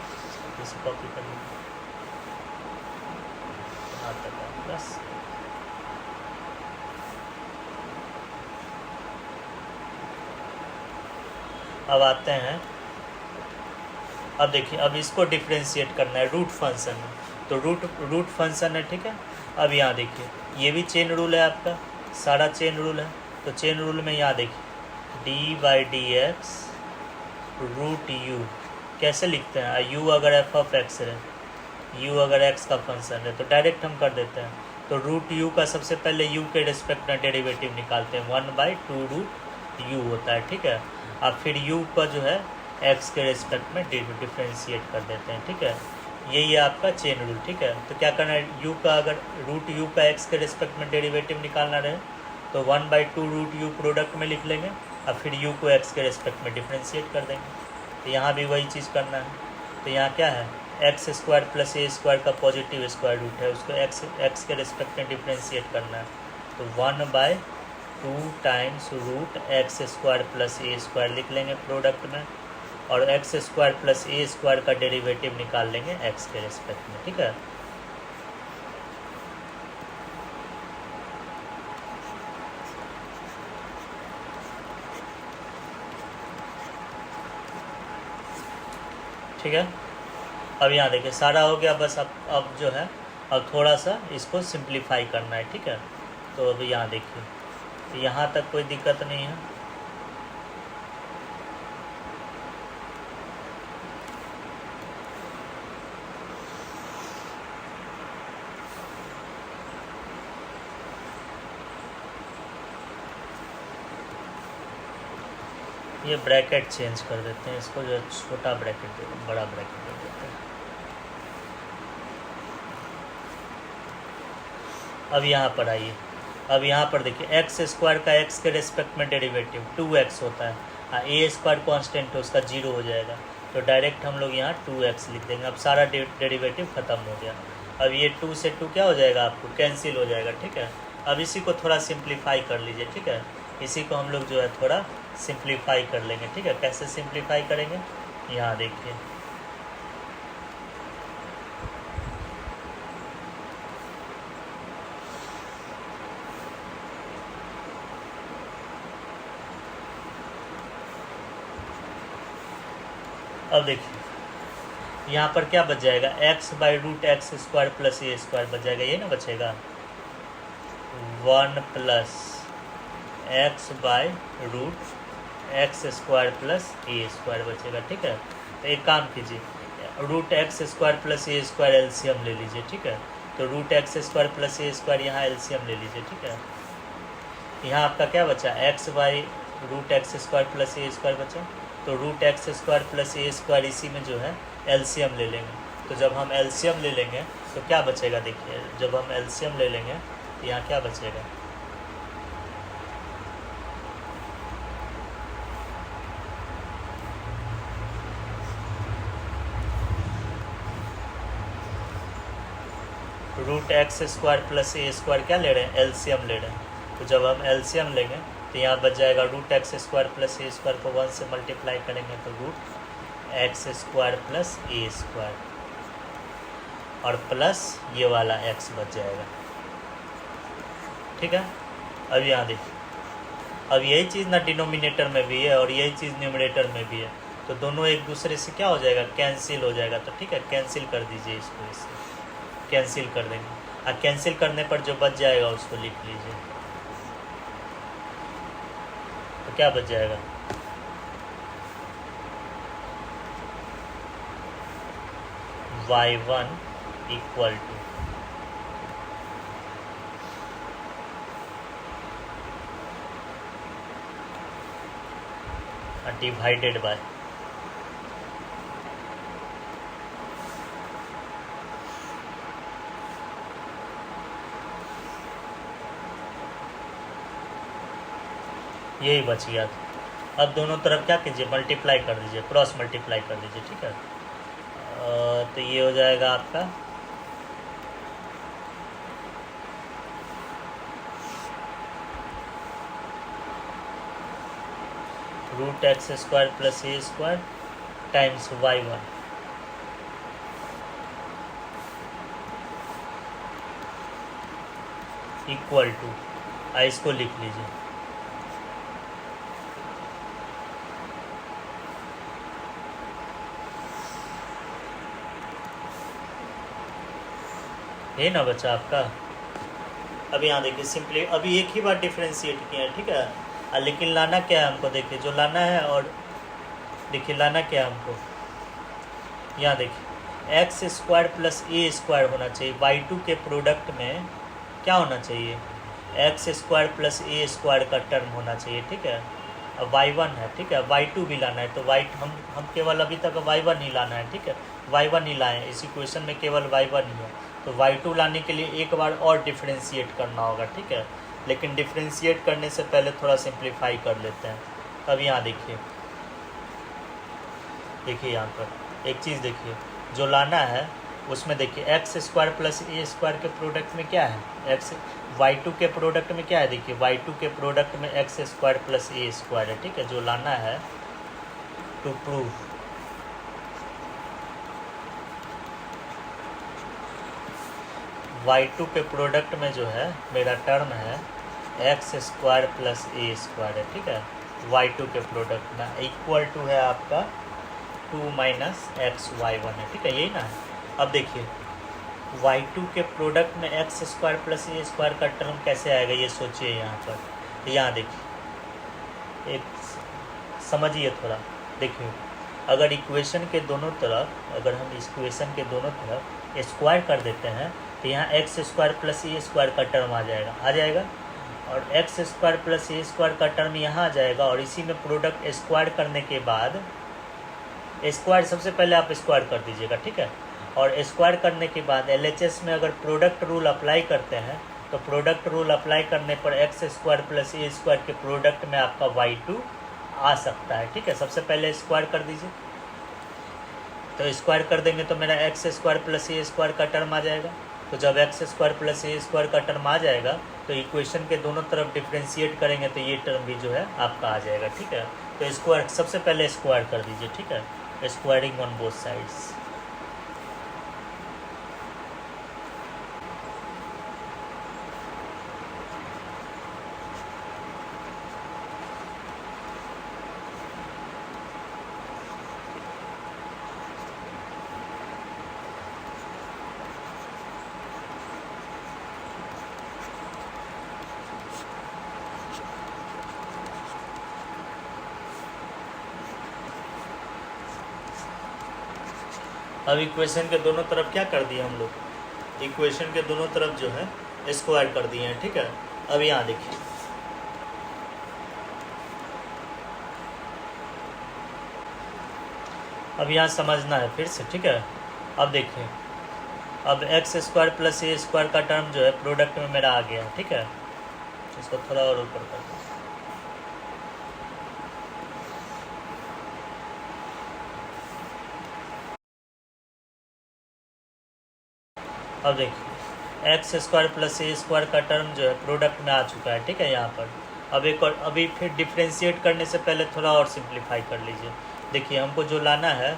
इसे कॉपी कर लीजिए, यहाँ तक आपका। अब आते हैं, अब देखिए, अब इसको डिफ्रेंशिएट करना है, रूट फंक्शन है, तो रूट फंक्शन है, ठीक है। अब यहाँ देखिए, ये भी चेन रूल है आपका, सारा चेन रूल है, तो चेन रूल में यहाँ देखिए D by D X root U कैसे लिखते हैं, यू अगर एफ ऑफ एक्स है, यू अगर एक्स का फंक्शन है तो डायरेक्ट हम कर देते हैं। तो रूट यू का सबसे पहले यू के रिस्पेक्ट में डेरिवेटिव निकालते हैं, 1/2 रूट यू होता है, ठीक है। और फिर यू का जो है एक्स के रिस्पेक्ट में डिफ्रेंशिएट कर देते हैं, ठीक है। यही है आपका चेन रूल, ठीक है। तो क्या करना है, यू का अगर रूट यू का एक्स के रिस्पेक्ट में डेरिवेटिव निकालना रहे तो 1/2 रूट यू प्रोडक्ट में लिख लेंगे और फिर यू को एक्स के रिस्पेक्ट में डिफ्रेंशिएट कर देंगे। तो यहाँ भी वही चीज़ करना है। तो यहाँ क्या है, एक्स स्क्वायर प्लस ए स्क्वायर का पॉजिटिव स्क्वायर रूट है, उसको एक्स के रिस्पेक्ट में डिफ्रेंशिएट करना है। तो 1/2 times root x square plus ए स्क्वायर लिख लेंगे प्रोडक्ट में, और एक्स स्क्वायर प्लस ए स्क्वायर का डेरिवेटिव निकाल लेंगे एक्स के रिस्पेक्ट में, ठीक है। ठीक है, अब यहाँ देखिए सारा हो गया, बस अब जो है अब थोड़ा सा इसको सिंप्लीफाई करना है, ठीक है। तो अब यहाँ देखिए यहाँ तक कोई दिक्कत नहीं है। ये ब्रैकेट चेंज कर देते हैं, इसको जो छोटा ब्रैकेट दे बड़ा ब्रैकेट दे देते हैं। अब यहाँ पर आइए, अब यहाँ पर देखिए एक्स स्क्वायर का एक्स के रिस्पेक्ट में डेरिवेटिव 2x होता है, ए स्क्वायर कॉन्स्टेंट है उसका 0 हो जाएगा, तो डायरेक्ट हम लोग यहाँ 2x लिख देंगे। अब सारा डेरिवेटिव ख़त्म हो गया। अब ये 2 से 2 क्या हो जाएगा, आपको कैंसिल हो जाएगा, ठीक है। अब इसी को थोड़ा सिंप्लीफाई कर लीजिए, ठीक है। इसी को हम लोग जो है थोड़ा सिंप्लीफाई कर लेंगे, ठीक है। कैसे सिंप्लीफाई करेंगे, यहाँ देखिए अब देखिए यहाँ पर क्या बच जाएगा, x/√x स्क्वायर प्लस ए स्क्वायर बच जाएगा, ये ना बचेगा 1 प्लस x/√x स्क्वायर प्लस ए स्क्वायर बचेगा, ठीक है। तो एक काम कीजिए, √x स्क्वायर प्लस ए स्क्वायर एलसीएम ले लीजिए, ठीक है। तो √x स्क्वायर प्लस ए स्क्वायर यहाँ एलसीएम ले लीजिए, ठीक है। यहाँ आपका क्या बचा, x/√x स्क्वायर प्लस ए स्क्वायर बचा, तो √x स्क्वायर प्लस ए स्क्वायर इसी में जो है एलसीएम ले लेंगे। तो जब हम एलसीएम ले लेंगे तो क्या बचेगा, देखिए जब हम एलसीएम ले लेंगे तो यहाँ क्या बचेगा, √x स्क्वायर प्लस ए स्क्वायर क्या ले रहे हैं, एलसीएम ले रहे हैं। तो जब हम एलसीएम लेंगे तो यहाँ बच जाएगा √x स्क्वायर प्लस ए स्क्वायर को 1 से मल्टीप्लाई करेंगे तो √x स्क्वायर प्लस ए स्क्वायर और प्लस ये वाला x बच जाएगा, ठीक है। अब यहाँ देखिए, अब यही चीज़ ना डिनोमिनेटर में भी है और यही चीज़ न्यूमरेटर में भी है, तो दोनों एक दूसरे से क्या हो जाएगा, कैंसिल हो जाएगा। तो ठीक है, कैंसिल कर दीजिए इसको, इससे कैंसिल कर देंगे, और कैंसिल करने पर जो बच जाएगा उसको लिख लीजिए। तो क्या बच जाएगा, y1 equal two divided by यही बच गया। अब दोनों तरफ क्या कीजिए, मल्टीप्लाई कर दीजिए, क्रॉस मल्टीप्लाई कर दीजिए, ठीक है। तो ये हो जाएगा आपका √x square plus A square times y1 equal to, इसको लिख लीजिए ये ना बचा आपका अब यहाँ देखिए सिंपली अभी एक ही बार डिफ्रेंशिएट किया है, ठीक है। लेकिन लाना क्या है हमको, देखिए जो लाना है, और देखिए लाना क्या है हमको, यहाँ देखिए एक्स स्क्वायर प्लस ए स्क्वायर होना चाहिए। y2 के प्रोडक्ट में क्या होना चाहिए, एक्स स्क्वायर प्लस ए स्क्वायर का टर्म होना चाहिए, ठीक है। अब y1 है, ठीक है, y2 भी लाना है, तो हम केवल अभी तक y1 ही लाना है, ठीक है, y1 ही लाए हैं, इस इक्वेशन में केवल y1 ही है। तो y2 लाने के लिए एक बार और डिफ्रेंशिएट करना होगा, ठीक है। लेकिन डिफ्रेंशिएट करने से पहले थोड़ा सिंप्लीफाई कर लेते हैं। अब यहाँ देखिए यहाँ पर एक चीज़ देखिए, जो लाना है उसमें देखिए एक्स स्क्वायर प्लस ए स्क्वायर के प्रोडक्ट में क्या है, एक्स y2 के प्रोडक्ट में क्या है, देखिए y2 के प्रोडक्ट में एक्स स्क्वायर प्लस ए स्क्वायर है, ठीक है। जो लाना है टू प्रूव y2 के प्रोडक्ट में जो है मेरा टर्म है एक्स स्क्वायर प्लस ए स्क्वायर है, ठीक है। y2 के प्रोडक्ट में इक्वल टू है आपका 2 माइनस एक्स y1 है, ठीक है, यही ना है। अब देखिए y2 के प्रोडक्ट में एक्स स्क्वायर प्लस ए स्क्वायर का टर्म कैसे आएगा, ये सोचिए यहाँ पर। तो यहाँ देखिए एक समझिए थोड़ा, देखिए अगर इक्वेशन के दोनों तरफ, अगर हम इक्वेशन के दोनों तरफ स्क्वायर कर देते हैं तो यहाँ एक्स स्क्वायर प्लस ए स्क्वायर का टर्म आ जाएगा, और एक्स स्क्वायर प्लस ए स्क्वायर का टर्म यहाँ आ जाएगा, और इसी में प्रोडक्ट स्क्वायर करने के बाद स्क्वायर सबसे पहले आप स्क्वायर कर दीजिएगा, ठीक है। और स्क्वायर करने के बाद LHS में अगर प्रोडक्ट रूल अप्लाई करते हैं तो प्रोडक्ट रूल अप्लाई करने पर एक्स स्क्वायर प्लस ए स्क्वायर के प्रोडक्ट में आपका y2 आ सकता है, ठीक है। सबसे पहले स्क्वायर कर दीजिए, तो स्क्वायर कर देंगे तो मेरा एक्स स्क्वायर प्लस ए स्क्वायर का टर्म आ जाएगा। तो जब एक्स स्क्वायर प्लस ए स्क्वायर का टर्म आ जाएगा तो इक्वेशन के दोनों तरफ डिफ्रेंशिएट करेंगे तो ये टर्म भी जो है आपका आ जाएगा, ठीक है। तो स्क्वायर सबसे पहले स्क्वायर कर दीजिए, ठीक है, स्क्वायरिंग ऑन बोथ साइड्स। अब इक्वेशन के दोनों तरफ क्या कर दिए हम लोग, इक्वेशन के दोनों तरफ जो है स्क्वायर कर दिए हैं, ठीक है। अब यहाँ देखिए अब यहाँ समझना है फिर से, ठीक है। अब देखिए अब एक्स स्क्वायर प्लस ए स्क्वायर का टर्म जो है प्रोडक्ट में मेरा आ गया, ठीक है। इसको थोड़ा और ऊपर कर दो। अब देखिए एक्स स्क्वायर प्लस ए स्क्वायर का टर्म जो है प्रोडक्ट में आ चुका है, ठीक है। यहाँ पर अब एक और, अभी फिर डिफ्रेंशिएट करने से पहले थोड़ा और सिंप्लीफाई कर लीजिए। देखिए हमको जो लाना है,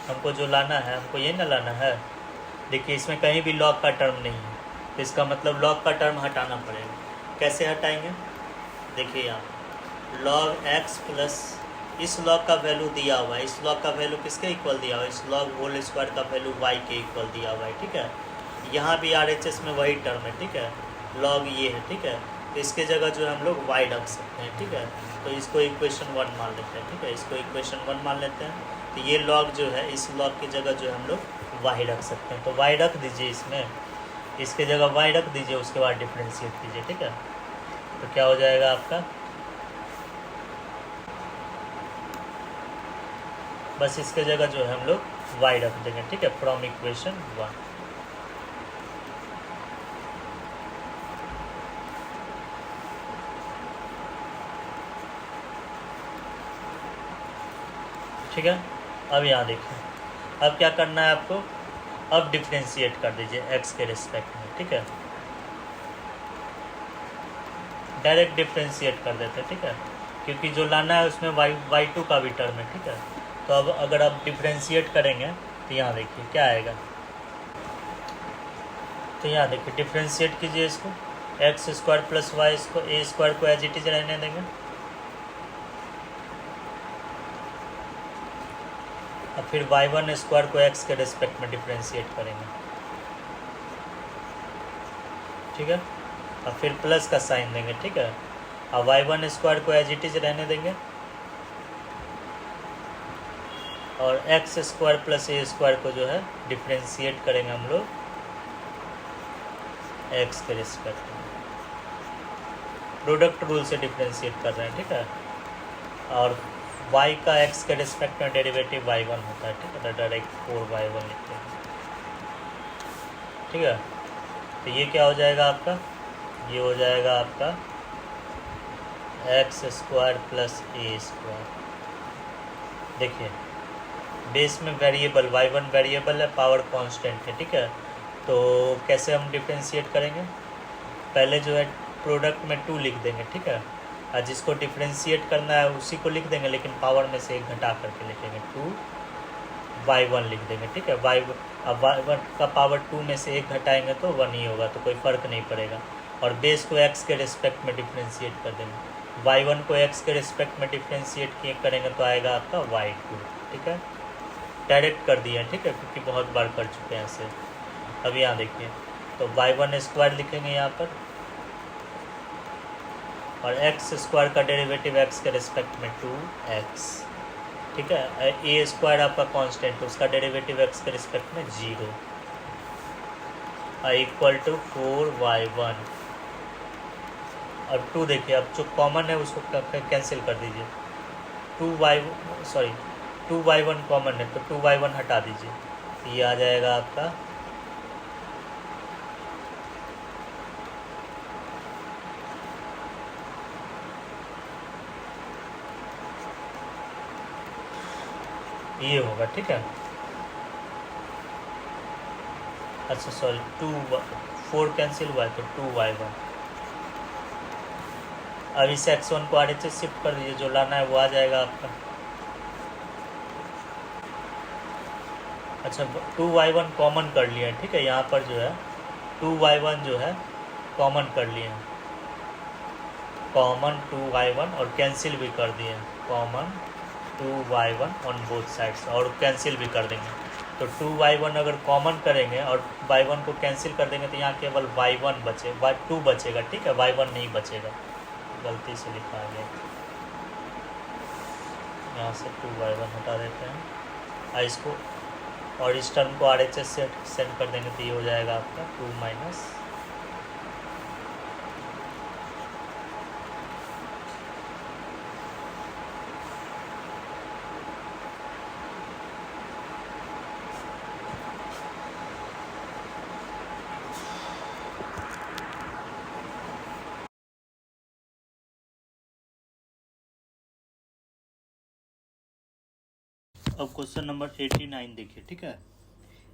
हमको ये ना लाना है, देखिए इसमें कहीं भी लॉग का टर्म नहीं है, तो इसका मतलब लॉग का टर्म हटाना पड़ेगा। कैसे हटाएंगे, देखिए यहाँ लॉग एक्स प्लस इस लॉग का वैल्यू दिया हुआ है, इस लॉग का वैल्यू किसके इक्वल दिया हुआ है, इस लॉग होल स्क्वायर का वैल्यू y के इक्वल दिया हुआ है, ठीक है। यहाँ भी RHS में वही टर्म है, ठीक है, लॉग ये है, ठीक है। तो इसके जगह जो है हम लोग y रख सकते हैं, ठीक है। तो इसको इक्वेशन 1 मान लेते हैं, ठीक है, इसको इक्वेशन 1 मान लेते हैं। तो ये लॉग जो है, इस लॉग की जगह जो है हम लोग y रख सकते हैं, तो y रख दीजिए, इसमें इसके जगह y रख दीजिए, उसके बाद डिफ्रेंशिएट कीजिए, ठीक है। तो क्या हो जाएगा आपका, बस इसके जगह जो है हम लोग y रख देंगे, ठीक है, फ्रॉम इक्वेशन 1। ठीक है। अब यहाँ देखिए अब क्या करना है आपको, अब डिफ्रेंशिएट कर दीजिए x के रिस्पेक्ट में, ठीक है, डायरेक्ट डिफ्रेंशिएट कर देते हैं, ठीक है, क्योंकि जो लाना है उसमें y2 का भी टर्म है, ठीक है। तो अब अगर आप डिफ्रेंशिएट करेंगे तो यहाँ देखिए क्या आएगा, तो यहाँ देखिए डिफ्रेंशिएट कीजिए इसको, एक्स स्क्वायर प्लस वाई इसको ए स्क्वायर को एज इट इज रहने देंगे, और फिर y1 स्क्वायर को x के रिस्पेक्ट में डिफ्रेंशिएट करेंगे, ठीक है। और फिर प्लस का साइन देंगे, ठीक है। और y1 स्क्वायर को एज इट इज रहने देंगे और एक्स स्क्वायर प्लस ए स्क्वायर को जो है डिफ्रेंशिएट करेंगे हम लोग एक्स के रिस्पेक्ट में, प्रोडक्ट रूल से डिफ्रेंशिएट कर रहे हैं, ठीक है। और y का x के रिस्पेक्ट में डेरिवेटिव y1 होता है, ठीक है, तो डायरेक्ट 4y1 लिखते हैं, ठीक है। तो ये क्या हो जाएगा आपका, ये हो जाएगा आपका एक्स स्क्वायर प्लस ए स्क्वायर। देखिए बेस में वेरिएबल y1 वेरिएबल है, पावर कांस्टेंट है, ठीक है। तो कैसे हम डिफ्रेंशिएट करेंगे, पहले जो है प्रोडक्ट में 2 लिख देंगे, ठीक है। और जिसको डिफ्रेंशिएट करना है उसी को लिख देंगे, लेकिन पावर में से 1 घटा करके लिखेंगे, 2y1 लिख देंगे, ठीक है। अब y1 का पावर 2 में से 1 घटाएंगे तो 1 ही होगा, तो कोई फ़र्क नहीं पड़ेगा। और बेस को x के रिस्पेक्ट में डिफ्रेंशिएट कर देंगे, y1 को x के रिस्पेक्ट में डिफ्रेंशिएट करेंगे तो आएगा आपका y2, ठीक है। डायरेक्ट कर दिए, ठीक है, क्योंकि बहुत बार कर चुके हैं ऐसे। अब यहाँ देखिए, तो y1 स्क्वायर लिखेंगे यहाँ पर, और एक्स स्क्वायर का डेरिवेटिव एक्स के रिस्पेक्ट में 2x, ठीक है। ए स्क्वायर आपका कांस्टेंट, उसका डेरिवेटिव एक्स के रिस्पेक्ट में 0 इक्वल टू 4y1। और 2 देखिए, अब जो कॉमन है उसको कैंसिल कर दीजिए, 2y1 कॉमन है तो 2y1 हटा दीजिए, तो ये आ जाएगा आपका ये होगा, ठीक है। अच्छा सॉरी, 4 कैंसिल हुआ है तो 2y1। अब इस x1 को आगे से शिफ्ट कर दीजिए, जो लाना है वो आ जाएगा आपका। अच्छा 2y1 कॉमन कर लिया है, ठीक है। यहाँ पर जो है 2y1 जो है कॉमन कर लिए हैं, कॉमन 2y1 और कैंसिल भी कर दिए हैं, common 2y1 on both sides, और कैंसिल भी कर देंगे। तो 2y1 अगर कॉमन करेंगे और y1 को कैंसिल कर देंगे तो यहाँ केवल y1 बचे, y2 बचेगा, ठीक है, y1 नहीं बचेगा, गलती से लिखा गया। यहाँ से 2y1 हटा देते हैं, इसको और इस टर्म को RHS से सेंड कर देंगे तो ये हो जाएगा आपका 2 माइनस अब क्वेश्चन नंबर 89 देखिए, ठीक है।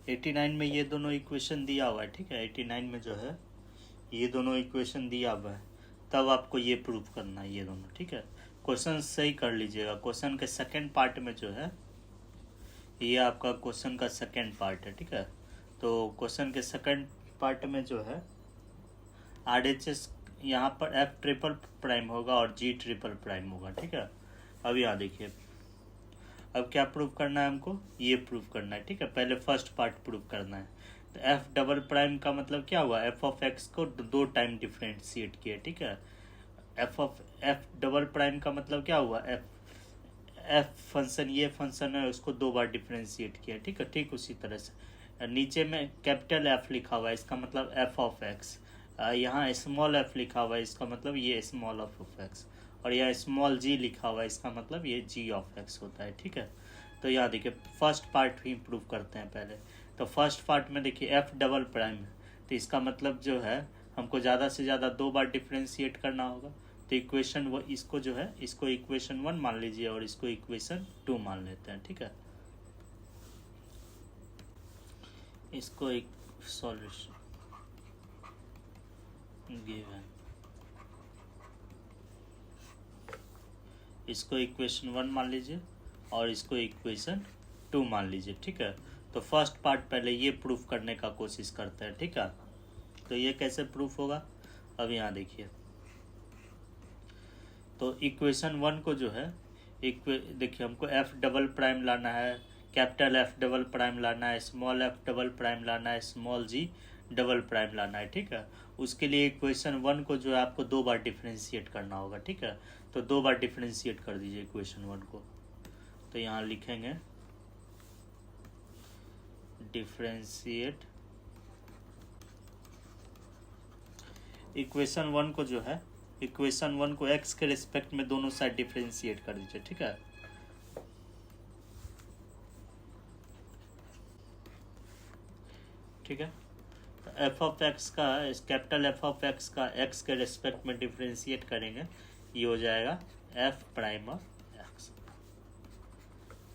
89 में ये दोनों इक्वेशन दिया हुआ है, ठीक है। 89 में जो है ये दोनों इक्वेशन दिया हुआ है, तब आपको ये प्रूफ करना है ये दोनों, ठीक है। क्वेश्चन सही कर लीजिएगा, क्वेश्चन के सेकंड पार्ट में जो है ये आपका क्वेश्चन का सेकंड पार्ट है, ठीक है। तो क्वेश्चन के सेकंड पार्ट में जो है RHS यहाँ पर F ट्रिपल प्राइम होगा और G ट्रिपल प्राइम होगा, ठीक है। अब यहाँ देखिए, अब क्या प्रूफ करना है हमको, ये प्रूफ करना है, ठीक है। पहले फर्स्ट पार्ट प्रूफ करना है। तो एफ डबल प्राइम का मतलब क्या हुआ, एफ ऑफ एक्स को 2 टाइम डिफ्रेंशिएट किया, ठीक है। एफ डबल प्राइम का मतलब क्या हुआ, एफ फंक्शन, ये फंक्शन है, उसको 2 बार डिफ्रेंशिएट किया, ठीक है। ठीक उसी तरह से नीचे में कैपिटल एफ लिखा हुआ है, इसका मतलब एफ ऑफ एक्स, यहाँ स्मॉल एफ लिखा हुआ है, इसका मतलब ये स्मॉल ऑफ एक्स, और यह स्मॉल जी लिखा हुआ है, इसका मतलब ये जी ऑफ एक्स होता है, ठीक है। तो यहाँ देखिए फर्स्ट पार्ट ही प्रूव करते हैं पहले। तो फर्स्ट पार्ट में देखिए एफ डबल प्राइम है, तो इसका मतलब जो है हमको ज़्यादा से ज़्यादा 2 बार डिफ्रेंशिएट करना होगा। तो इक्वेशन वो इसको जो है, इसको इक्वेशन 1 मान लीजिए और इसको इक्वेशन 2 मान लेते हैं, ठीक है। इसको एक सॉल्यूशन गिवन, इसको इक्वेशन 1 मान लीजिए और इसको इक्वेशन 2 मान लीजिए, ठीक है। तो फर्स्ट पार्ट पहले ये प्रूफ करने का कोशिश करते हैं, ठीक है। तो ये कैसे प्रूफ होगा, अब यहाँ देखिए, तो इक्वेशन 1 को जो है देखिए हमको एफ डबल प्राइम लाना है, कैपिटल एफ डबल प्राइम लाना है, स्मॉल एफ डबल प्राइम लाना है, स्मॉल जी डबल प्राइम लाना है, ठीक है। उसके लिए इक्वेशन 1 को जो है आपको 2 बार डिफ्रेंशिएट करना होगा, ठीक है। तो 2 बार डिफ्रेंशिएट कर दीजिए इक्वेशन 1 को। तो यहाँ लिखेंगे डिफ्रेंशिएट इक्वेशन 1 को जो है, इक्वेशन 1 को x के रिस्पेक्ट में दोनों साइड डिफ्रेंशिएट कर दीजिए, ठीक है। ठीक है, तो एफ ऑफ एक्स का, कैपिटल एफ ऑफ एक्स का एक्स के रिस्पेक्ट में डिफ्रेंशिएट करेंगे, ये हो जाएगा एफ प्राइम ऑफ एक्स,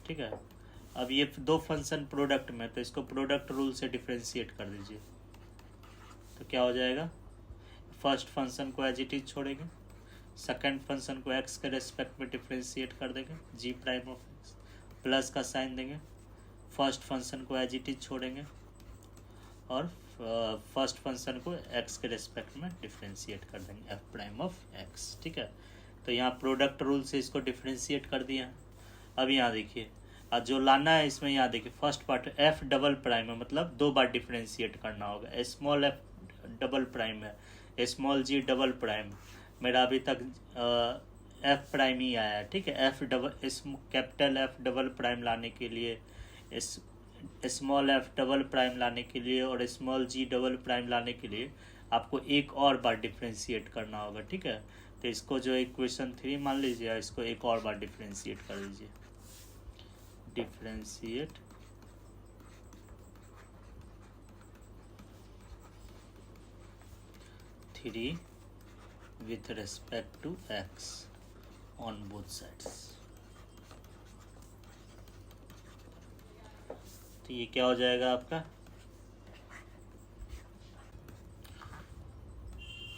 ठीक है। अब ये दो फंक्शन प्रोडक्ट में, तो इसको प्रोडक्ट रूल से डिफ्रेंशिएट कर दीजिए। तो क्या हो जाएगा, फर्स्ट फंक्शन को एज इट इज छोड़ेंगे, सेकेंड फंक्शन को एक्स के रेस्पेक्ट में डिफ्रेंशिएट कर देंगे, जी प्राइम ऑफ एक्स, प्लस का साइन देंगे, फर्स्ट फंक्शन को एज इट इज छोड़ेंगे और फर्स्ट फंक्शन को एक्स के रेस्पेक्ट में डिफ्रेंशिएट कर देंगे, एफ प्राइम ऑफ एक्स, ठीक है। तो यहाँ प्रोडक्ट रूल से इसको डिफ्रेंशिएट कर दिया। अब यहाँ देखिए, जो लाना है इसमें, यहाँ देखिए first part F double prime है, मतलब 2 बार डिफ्रेंशिएट करना होगा। स्मॉल एफ डबल प्राइम है, स्मॉल जी डबल प्राइम, मेरा अभी तक एफ प्राइम ही आया है, ठीक है। F double, capital F double prime लाने के लिए, स्मॉल एफ डबल प्राइम लाने के लिए और स्मॉल जी डबल प्राइम लाने के लिए आपको एक और बार डिफ्रेंशिएट करना होगा, ठीक है। तो इसको जो इक्वेशन 3 मान लीजिए, इसको एक और बार डिफ्रेंशिएट कर दीजिए, differentiate three with respect to X on both sides. तो ये क्या हो जाएगा आपका,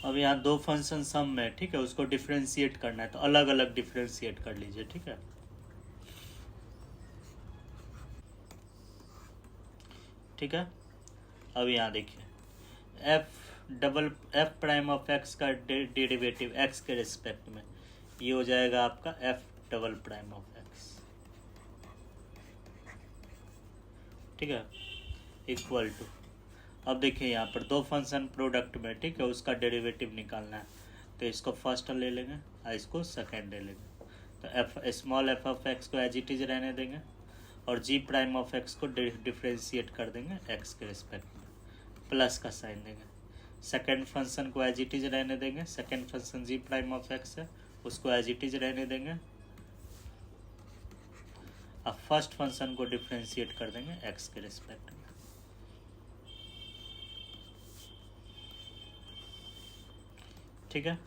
अब यहाँ दो फंक्शन सम में, ठीक है, उसको डिफ्रेंशिएट करना है, तो अलग अलग डिफ्रेंशिएट कर लीजिए, ठीक है। ठीक है, अब यहाँ देखिए एफ प्राइम ऑफ एक्स का डेरिवेटिव एक्स के रिस्पेक्ट में, ये हो जाएगा आपका F double prime of x, ठीक है, इक्वल टू, अब देखिए यहाँ पर दो फंक्शन प्रोडक्ट में, ठीक है, उसका डेरिवेटिव निकालना है। तो इसको फर्स्ट ले लेंगे और इसको सेकेंड ले लेंगे। तो F small f of x को एज इट इज रहने देंगे और जी प्राइम ऑफ एक्स को डिफ्रेंशिएट कर देंगे एक्स के रिस्पेक्ट में, प्लस का साइन देंगे। सेकेंड फंक्शन को एज इट इज रहने देंगे, second function G prime of X है, उसको एज इट इज रहने देंगे। अब फर्स्ट फंक्शन को डिफ्रेंशिएट कर देंगे एक्स के रिस्पेक्ट में, ठीक है।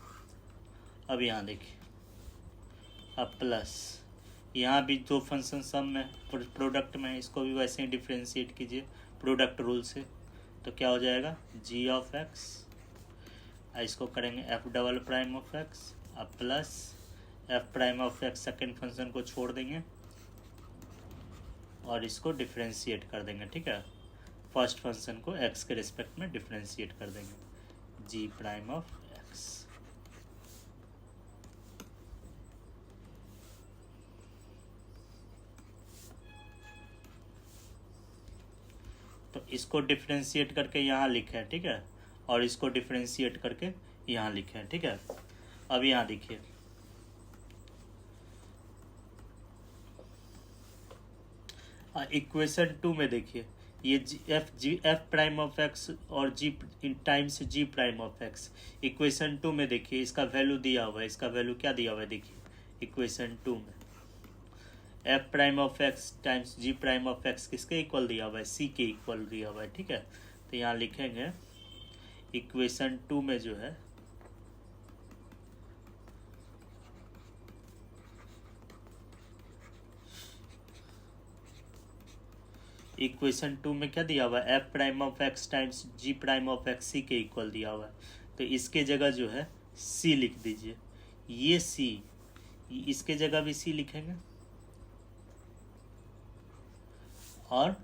अब यहाँ देखिए, अब प्लस, यहाँ भी दो फंक्शन सम में प्रोडक्ट में, इसको भी वैसे ही डिफ्रेंशिएट कीजिए प्रोडक्ट रूल से। तो क्या हो जाएगा, जी ऑफ एक्स, इसको करेंगे F double prime of x, अब plus F prime of x, second function को छोड़ देंगे और इसको डिफ्रेंशिएट कर देंगे, ठीक है। फर्स्ट फंक्शन को एक्स के रिस्पेक्ट में डिफ्रेंशिएट कर देंगे, जी प्राइम ऑफ एक्स। तो इसको डिफ्रेंशिएट करके यहाँ लिखे हैं, ठीक है, और इसको डिफ्रेंशिएट करके यहाँ लिखे हैं, ठीक है। अब यहाँ देखिए, इक्वेशन 2 में देखिए, ये एफ प्राइम ऑफ एक्स और G times ji prime of x, equation 2 में देखिए इसका वैल्यू दिया हुआ है। इसका वैल्यू क्या दिया हुआ है, देखिए इक्वेशन 2 में F prime of x times ji prime of X किसके इक्वल दिया हुआ है, सी के इक्वल दिया हुआ है, ठीक है। तो यहाँ लिखेंगे इक्वेशन 2 में जो है इक्वेशन 2 में क्या दिया हुआ है, F prime of x times ji prime of x C के इक्वल दिया हुआ है। तो इसके जगह जो है सी लिख दीजिए, ये सी, इसके जगह भी सी लिखेंगे और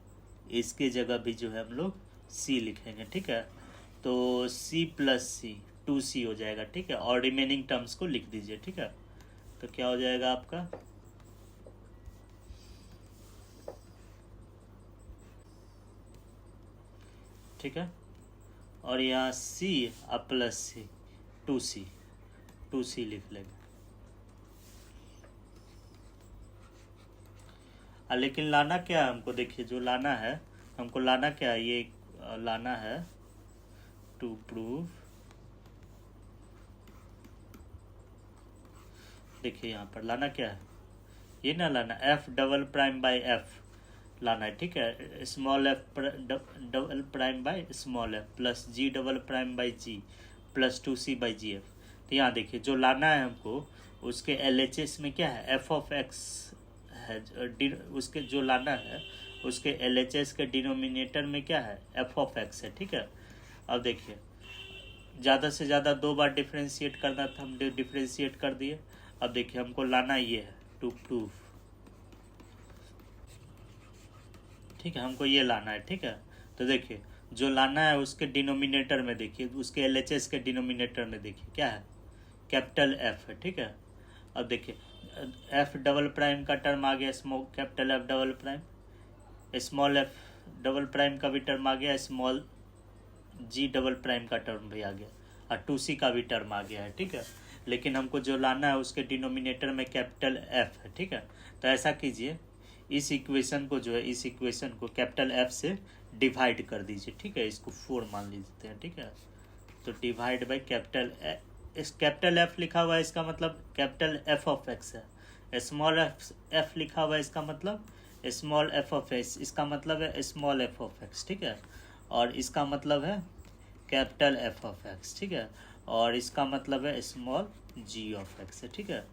इसके जगह भी जो है हम लोग सी लिखेंगे, ठीक है। तो सी प्लस सी 2c हो जाएगा, ठीक है, और रिमेनिंग टर्म्स को लिख दीजिए, ठीक है। तो क्या हो जाएगा आपका, ठीक है, और यहाँ सी और प्लस सी, 2c लिख लेंगे। लेकिन लाना क्या है हमको, देखिए जो लाना है हमको, लाना क्या है, ये लाना है टू प्रूव, देखिए यहाँ पर लाना क्या है, ये ना लाना F double prime by F लाना है, ठीक है, small f double prime by small f plus G double prime by G plus 2c by G F. तो यहाँ देखिए जो लाना है हमको, उसके LHS में क्या है, एफ ऑफ एक्स है, उसके जो लाना है उसके LHS के डिनोमिनेटर में क्या है, एफ ऑफ एक्स है, ठीक है। अब देखिए ज़्यादा से ज़्यादा 2 बार डिफ्रेंशिएट करना था, हम डिफ्रेंशिएट कर दिए। अब देखिए हमको लाना ये है टू प्रूव, ठीक है, हमको ये लाना है, ठीक है। तो देखिए जो लाना है उसके डिनोमिनेटर में देखिए, उसके LHS के डिनोमिनेटर में देखिए क्या है, कैपिटल एफ है, ठीक है। अब देखिए एफ डबल प्राइम का टर्म आ गया, capital F double prime, small f double prime का भी टर्म आ गया, स्मॉल जी डबल प्राइम का टर्म भी आ गया, और 2c का भी टर्म आ गया है, ठीक है। लेकिन हमको जो लाना है उसके डिनोमिनेटर में कैपिटल एफ है, ठीक है। तो ऐसा कीजिए, इस इक्वेशन को जो है, इस इक्वेशन को कैपिटल एफ से डिवाइड कर दीजिए, ठीक है, इसको 4 मान लीजिए हैं, ठीक है। तो डिवाइड बाई कैपिटल, इस कैपिटल एफ लिखा हुआ है इसका मतलब कैपिटल एफ ऑफ एक्स है, स्मॉल एफ लिखा हुआ है इसका मतलब स्मॉल एफ ऑफ एक्स, इसका मतलब है स्मॉल एफ ऑफ एक्स, ठीक है। और इसका मतलब है कैपिटल एफ ऑफ एक्स, ठीक है। और इसका मतलब है स्मॉल जी ऑफ एक्स है, ठीक है।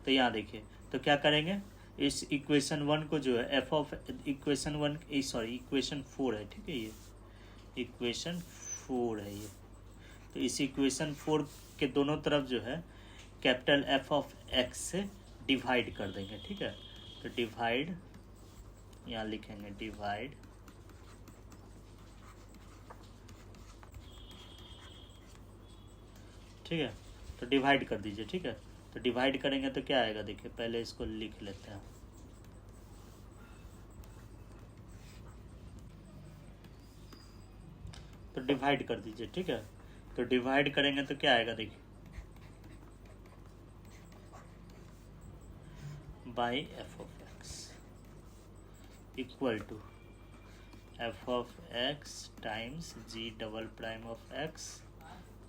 तो यहाँ देखिए तो क्या करेंगे, इस इक्वेशन 1 को जो है F of equation 1 sorry equation 4 है, ठीक है, ये इक्वेशन 4 है ये। तो इस इक्वेशन 4 के दोनों तरफ जो है कैपिटल एफ ऑफ एक्स से डिवाइड कर देंगे, ठीक है। तो डिवाइड, यहाँ लिखेंगे डिवाइड, ठीक है। तो डिवाइड कर दीजिए, ठीक है। तो डिवाइड करेंगे तो क्या आएगा, देखिए पहले इसको लिख लेते हैं, तो डिवाइड कर दीजिए, ठीक है। तो डिवाइड करेंगे तो क्या आएगा, देखिए by F of x equal to F of x times G double prime of X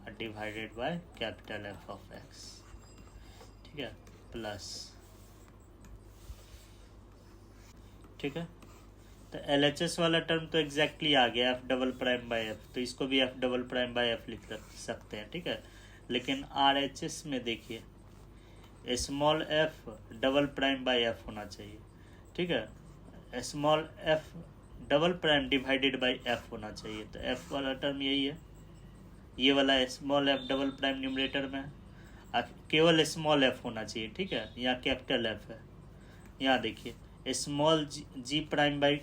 divided by capital F of x, ठीक है, प्लस, ठीक है। तो LHS वाला टर्म तो एग्जैक्टली आ गया, F double prime by F, तो इसको भी f double prime by F लिख सकते हैं, ठीक है। लेकिन RHS में देखिए small f double prime by F होना चाहिए, ठीक है, small f double prime divided by F होना चाहिए। तो एफ वाला टर्म यही है, ये वाला small f double prime numerator में है, केवल स्मॉल एफ होना चाहिए, ठीक है। यहाँ कैपिटल एफ है, यहाँ देखिए small g prime by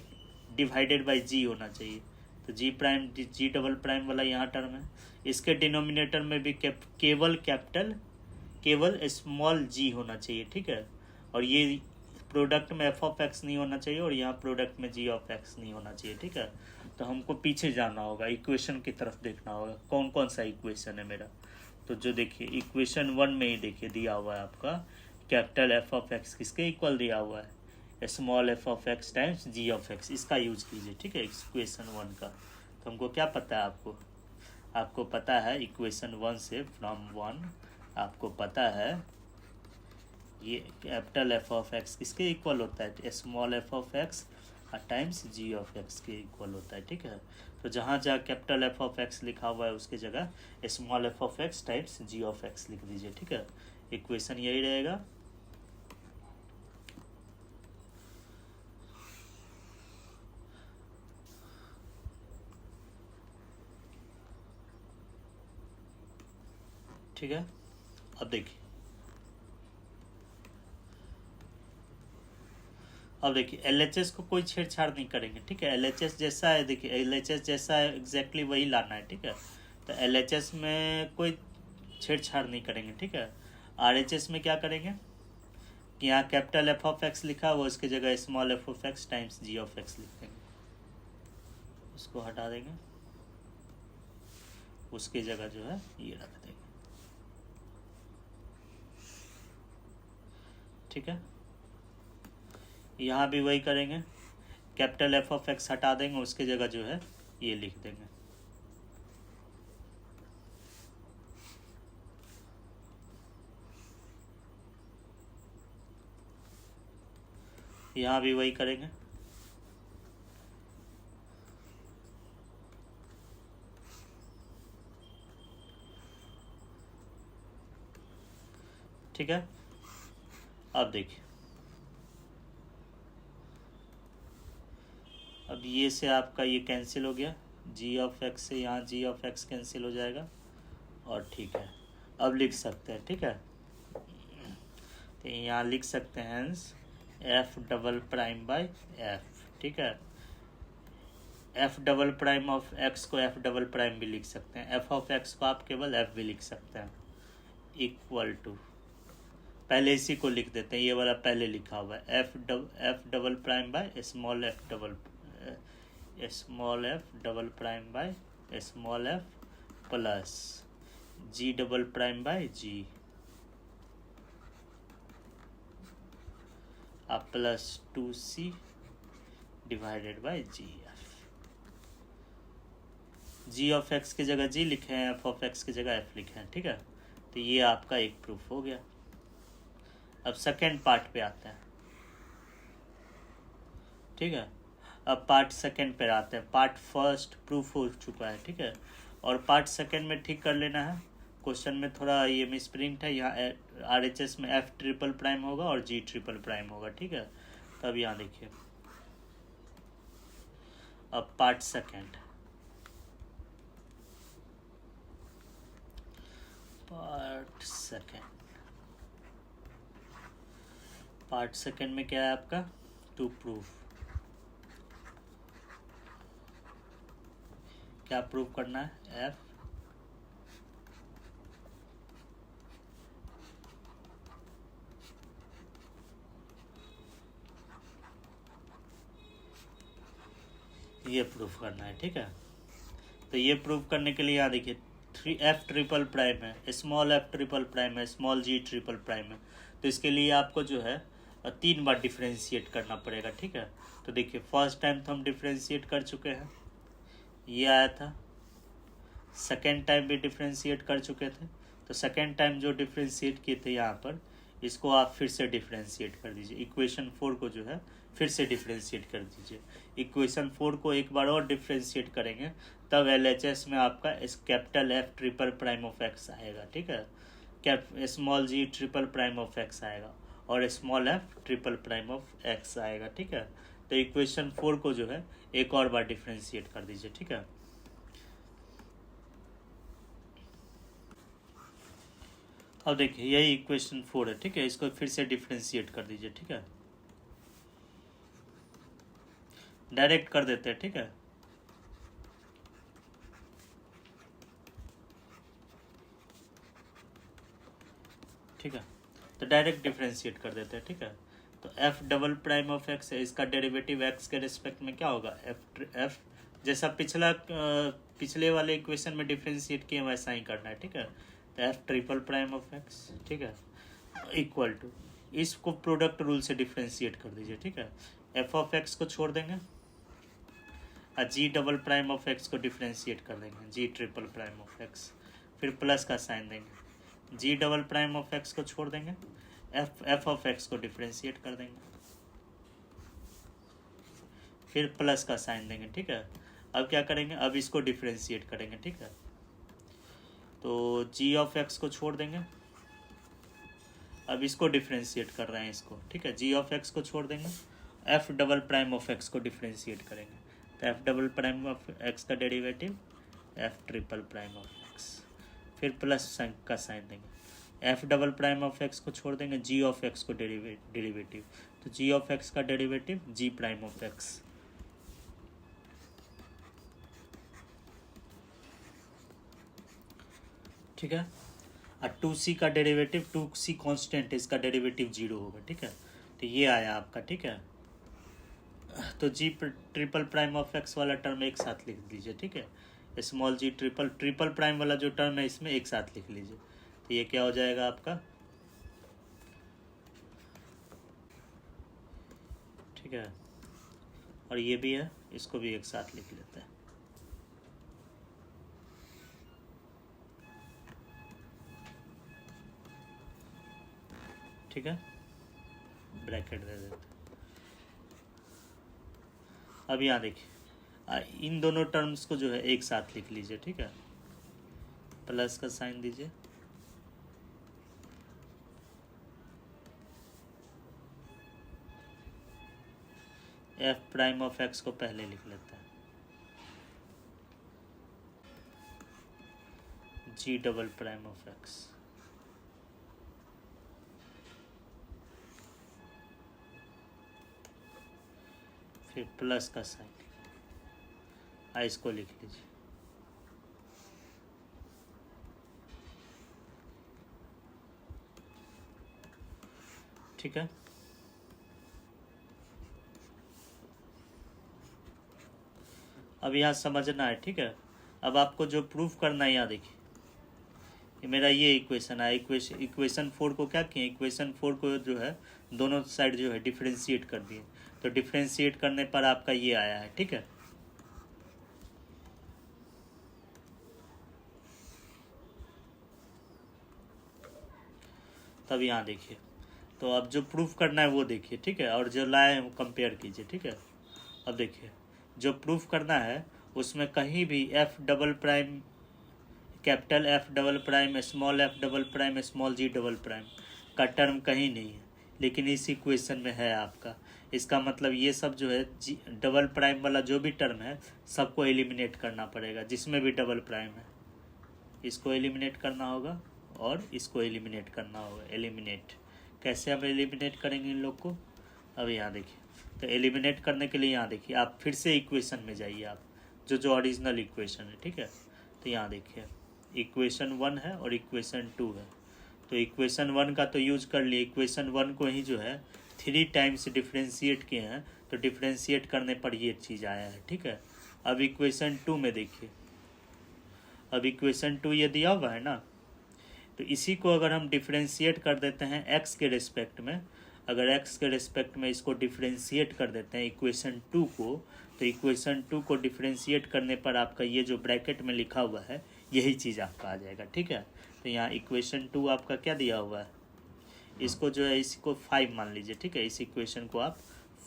divided by g होना चाहिए। तो g prime g double prime वाला यहाँ टर्म है, इसके डिनोमिनेटर में भी केवल स्मॉल जी होना चाहिए, ठीक है। और ये प्रोडक्ट में एफ ऑफ एक्स नहीं होना चाहिए और यहाँ प्रोडक्ट में जी ऑफ एक्स नहीं होना चाहिए, ठीक है। तो हमको पीछे जाना होगा, इक्वेशन की तरफ देखना होगा कौन कौन सा इक्वेशन है मेरा। तो जो देखिए इक्वेशन 1 में ही देखिए दिया हुआ है आपका कैपिटल एफ ऑफ एक्स किसके इक्वल दिया हुआ है, small f of x times G of X, इसका यूज कीजिए, ठीक है, इक्वेशन 1 का। तो हमको क्या पता है, आपको पता है इक्वेशन 1 से फ्रॉम 1 आपको पता है ये कैपिटल एफ ऑफ एक्स किसके इक्वल होता है, small f of x times G of X के इक्वल होता है, ठीक है। तो जहाँ जहाँ कैपिटल एफ ऑफ एक्स लिखा हुआ है उसकी जगह small f of x times G of X लिख दीजिए, ठीक है। इक्वेशन यही रहेगा। ठीक है, अब देखिए LHS को कोई छेड़छाड़ नहीं करेंगे, ठीक है। LHS जैसा है, देखिए LHS जैसा है एग्जैक्टली वही लाना है, ठीक है। तो LHS में कोई छेड़छाड़ नहीं करेंगे, ठीक है। RHS में क्या करेंगे कि यहाँ कैपिटल एफ ऑफ एक्स लिखा हुआ उसकी जगह small f of x times G of X लिख देंगे, उसको हटा देंगे। उसकी जगह जो है ये रख देंगे, ठीक है। यहाँ भी वही करेंगे, कैपिटल एफ ऑफ एक्स हटा देंगे, उसकी जगह जो है ये लिख देंगे। यहाँ भी वही करेंगे, ठीक है। अब देखिए, अब ये से आपका ये कैंसिल हो गया, जी ऑफ एक्स से यहाँ जी ऑफ एक्स कैंसिल हो जाएगा, और ठीक है। अब लिख सकते हैं, ठीक है। तो यहाँ लिख सकते हैं F double prime by F, ठीक है। F double prime of x को एफ डबल प्राइम भी लिख सकते हैं, एफ ऑफ एक्स को आप केवल एफ भी लिख सकते हैं, इक्वल टू, पहले इसी को लिख देते हैं, ये वाला पहले लिखा हुआ है, F double prime by small f double prime by small f plus G double prime by G plus 2c divided by G F. G of X की जगह जी लिखे हैं, एफ ऑफ एक्स की जगह एफ लिखे हैं, ठीक है। तो ये आपका एक प्रूफ हो गया। अब सेकेंड पार्ट पे आते हैं, ठीक है। अब पार्ट सेकेंड पे आते हैं, पार्ट फर्स्ट प्रूफ हो चुका है, ठीक है, और पार्ट सेकेंड में ठीक कर लेना है। क्वेश्चन में थोड़ा ये मिसप्रिंट है, यहाँ RHS में एफ ट्रिपल प्राइम होगा और जी ट्रिपल प्राइम होगा, ठीक है। तब यहाँ देखिए, अब पार्ट सेकेंड, पार्ट सेकेंड में क्या है आपका, टू प्रूफ, क्या प्रूव करना है, एफ ये प्रूफ करना है, ठीक है। तो ये प्रूफ करने के लिए यहाँ देखिए, एफ ट्रिपल प्राइम है, स्मॉल एफ ट्रिपल प्राइम है, स्मॉल जी ट्रिपल प्राइम है, तो इसके लिए आपको जो है 3 बार डिफ्रेंशिएट करना पड़ेगा, ठीक है। तो देखिए, फर्स्ट टाइम तो हम डिफ्रेंशिएट कर चुके हैं, ये आया था, सेकेंड टाइम भी डिफ्रेंशिएट कर चुके थे, तो सेकेंड टाइम जो डिफ्रेंशिएट किए थे यहाँ पर, इसको आप फिर से डिफ्रेंशिएट कर दीजिए, इक्वेशन 4 को जो है फिर से डिफ्रेंशिएट कर दीजिए। इक्वेशन 4 को एक बार और डिफ्रेंशिएट करेंगे, तब LHS में आपका capital F triple prime of X आएगा, ठीक है। Small G triple prime of X आएगा और small f triple prime of X आएगा, ठीक है। तो इक्वेशन 4 को जो है एक और बार डिफ्रेंशिएट कर दीजिए, ठीक है। अब देखिए, यही इक्वेशन 4 है, ठीक है, इसको फिर से डिफ्रेंशिएट कर दीजिए, ठीक है। डायरेक्ट कर देते हैं, ठीक है। ठीक है, तो डायरेक्ट डिफ्रेंशिएट कर देते हैं, ठीक है। तो f double prime of X है, इसका डेरिवेटिव एक्स के रिस्पेक्ट में क्या होगा, एफ जैसा पिछले वाले इक्वेशन में डिफ्रेंशिएट किए वैसा ही करना है, ठीक है। तो F triple prime of x, ठीक है, इक्वल टू, इसको प्रोडक्ट रूल से डिफ्रेंशिएट कर दीजिए, ठीक है। एफ ऑफ एक्स को छोड़ देंगे और जी डबल प्राइम ऑफ एक्स को डिफ्रेंशिएट कर देंगे, जी ट्रिपल प्राइम ऑफ एक्स, फिर प्लस का साइन देंगे, जी डबल प्राइम ऑफ एक्स को छोड़ देंगे, एफ ऑफ एक्स को डिफ्रेंशिएट कर देंगे, फिर प्लस का साइन देंगे, ठीक है। अब क्या करेंगे, अब इसको डिफ्रेंशिएट करेंगे, ठीक है। तो जी ऑफ एक्स को छोड़ देंगे, अब इसको डिफ्रेंशिएट कर रहे हैं इसको, ठीक है। जी ऑफ एक्स को छोड़ देंगे, f double prime of x को डिफ्रेंशिएट करेंगे, तो f double prime of x का derivative f triple prime of x, फिर प्लस का साइन देंगे, f double prime of x को छोड़ देंगे, जी ऑफ एक्स को डेरिवेटिव, तो जी ऑफ एक्स का derivative g prime of x, ठीक है। और 2c का डेरिवेटिव, 2c कांस्टेंट है, इसका डेरिवेटिव 0 होगा, ठीक है। तो ये आया आपका, ठीक है। तो जी ट्रिपल प्राइम ऑफ एक्स वाला टर्म एक साथ लिख दीजिए, ठीक है। Small G triple triple prime वाला जो टर्म है इसमें एक साथ लिख लीजिए। तो ये क्या हो जाएगा आपका, ठीक है, और ये भी है, इसको भी एक साथ लिख लेते हैं। ठीक है, ब्रैकेट दे देते हैं। अब यहाँ देखिए इन दोनों टर्म्स को जो है एक साथ लिख लीजिए। ठीक है, प्लस का साइन दीजिए, एफ प्राइम ऑफ एक्स को पहले लिख लेते हैं, जी डबल प्राइम ऑफ एक्स, फिर प्लस का साइन, इसको लिख लीजिए। ठीक है, अब यहाँ समझना है। ठीक है, अब आपको जो प्रूफ करना है, यहाँ देखिए कि मेरा ये इक्वेशन है, इक्वेशन 4 को क्या किए, इक्वेशन 4 को जो है दोनों साइड जो है डिफरेंशिएट कर दिए। तो डिफरेंशिएट करने पर आपका ये आया है। ठीक है, तब यहाँ देखिए, तो अब जो प्रूफ करना है वो देखिए। ठीक है, और जो लाए वो कंपेयर कीजिए। ठीक है, अब देखिए जो प्रूफ करना है उसमें कहीं भी f double prime, capital F double prime, small f double prime, small g double prime का टर्म कहीं नहीं है, लेकिन इस इक्वेशन में है आपका। इसका मतलब ये सब जो है जी डबल प्राइम वाला जो भी टर्म है सबको एलिमिनेट करना पड़ेगा, जिसमें भी डबल प्राइम है इसको एलिमिनेट करना होगा और इसको एलिमिनेट करना होगा। एलिमिनेट कैसे हम एलिमिनेट करेंगे इन लोग को, अब यहाँ देखिए, तो एलिमिनेट करने के लिए यहाँ देखिए आप फिर से इक्वेशन में जाइए, आप जो ओरिजिनल इक्वेशन है। ठीक है, तो यहाँ देखिए इक्वेशन 1 है और इक्वेशन 2 है। तो इक्वेशन 1 का तो यूज कर लिए, इक्वेशन 1 को ही जो है 3 टाइम्स डिफ्रेंशिएट किए हैं, तो डिफ्रेंशिएट करने पर ये चीज़ आया है। ठीक है, अब इक्वेशन 2 में देखिए, अब इक्वेशन 2 ये दिया हुआ है ना, तो इसी को अगर हम डिफ्रेंशिएट कर देते हैं एक्स के रिस्पेक्ट में, अगर एक्स के रिस्पेक्ट में इसको डिफ्रेंशिएट कर देते हैं इक्वेशन 2 को, तो इक्वेशन 2 को डिफ्रेंशिएट करने पर आपका ये जो ब्रैकेट में लिखा हुआ है यही चीज़ आपका आ जाएगा। ठीक है, तो यहाँ इक्वेशन 2 आपका क्या दिया हुआ है, इसको जो है इसको 5 मान लीजिए। ठीक है, इस इक्वेशन को आप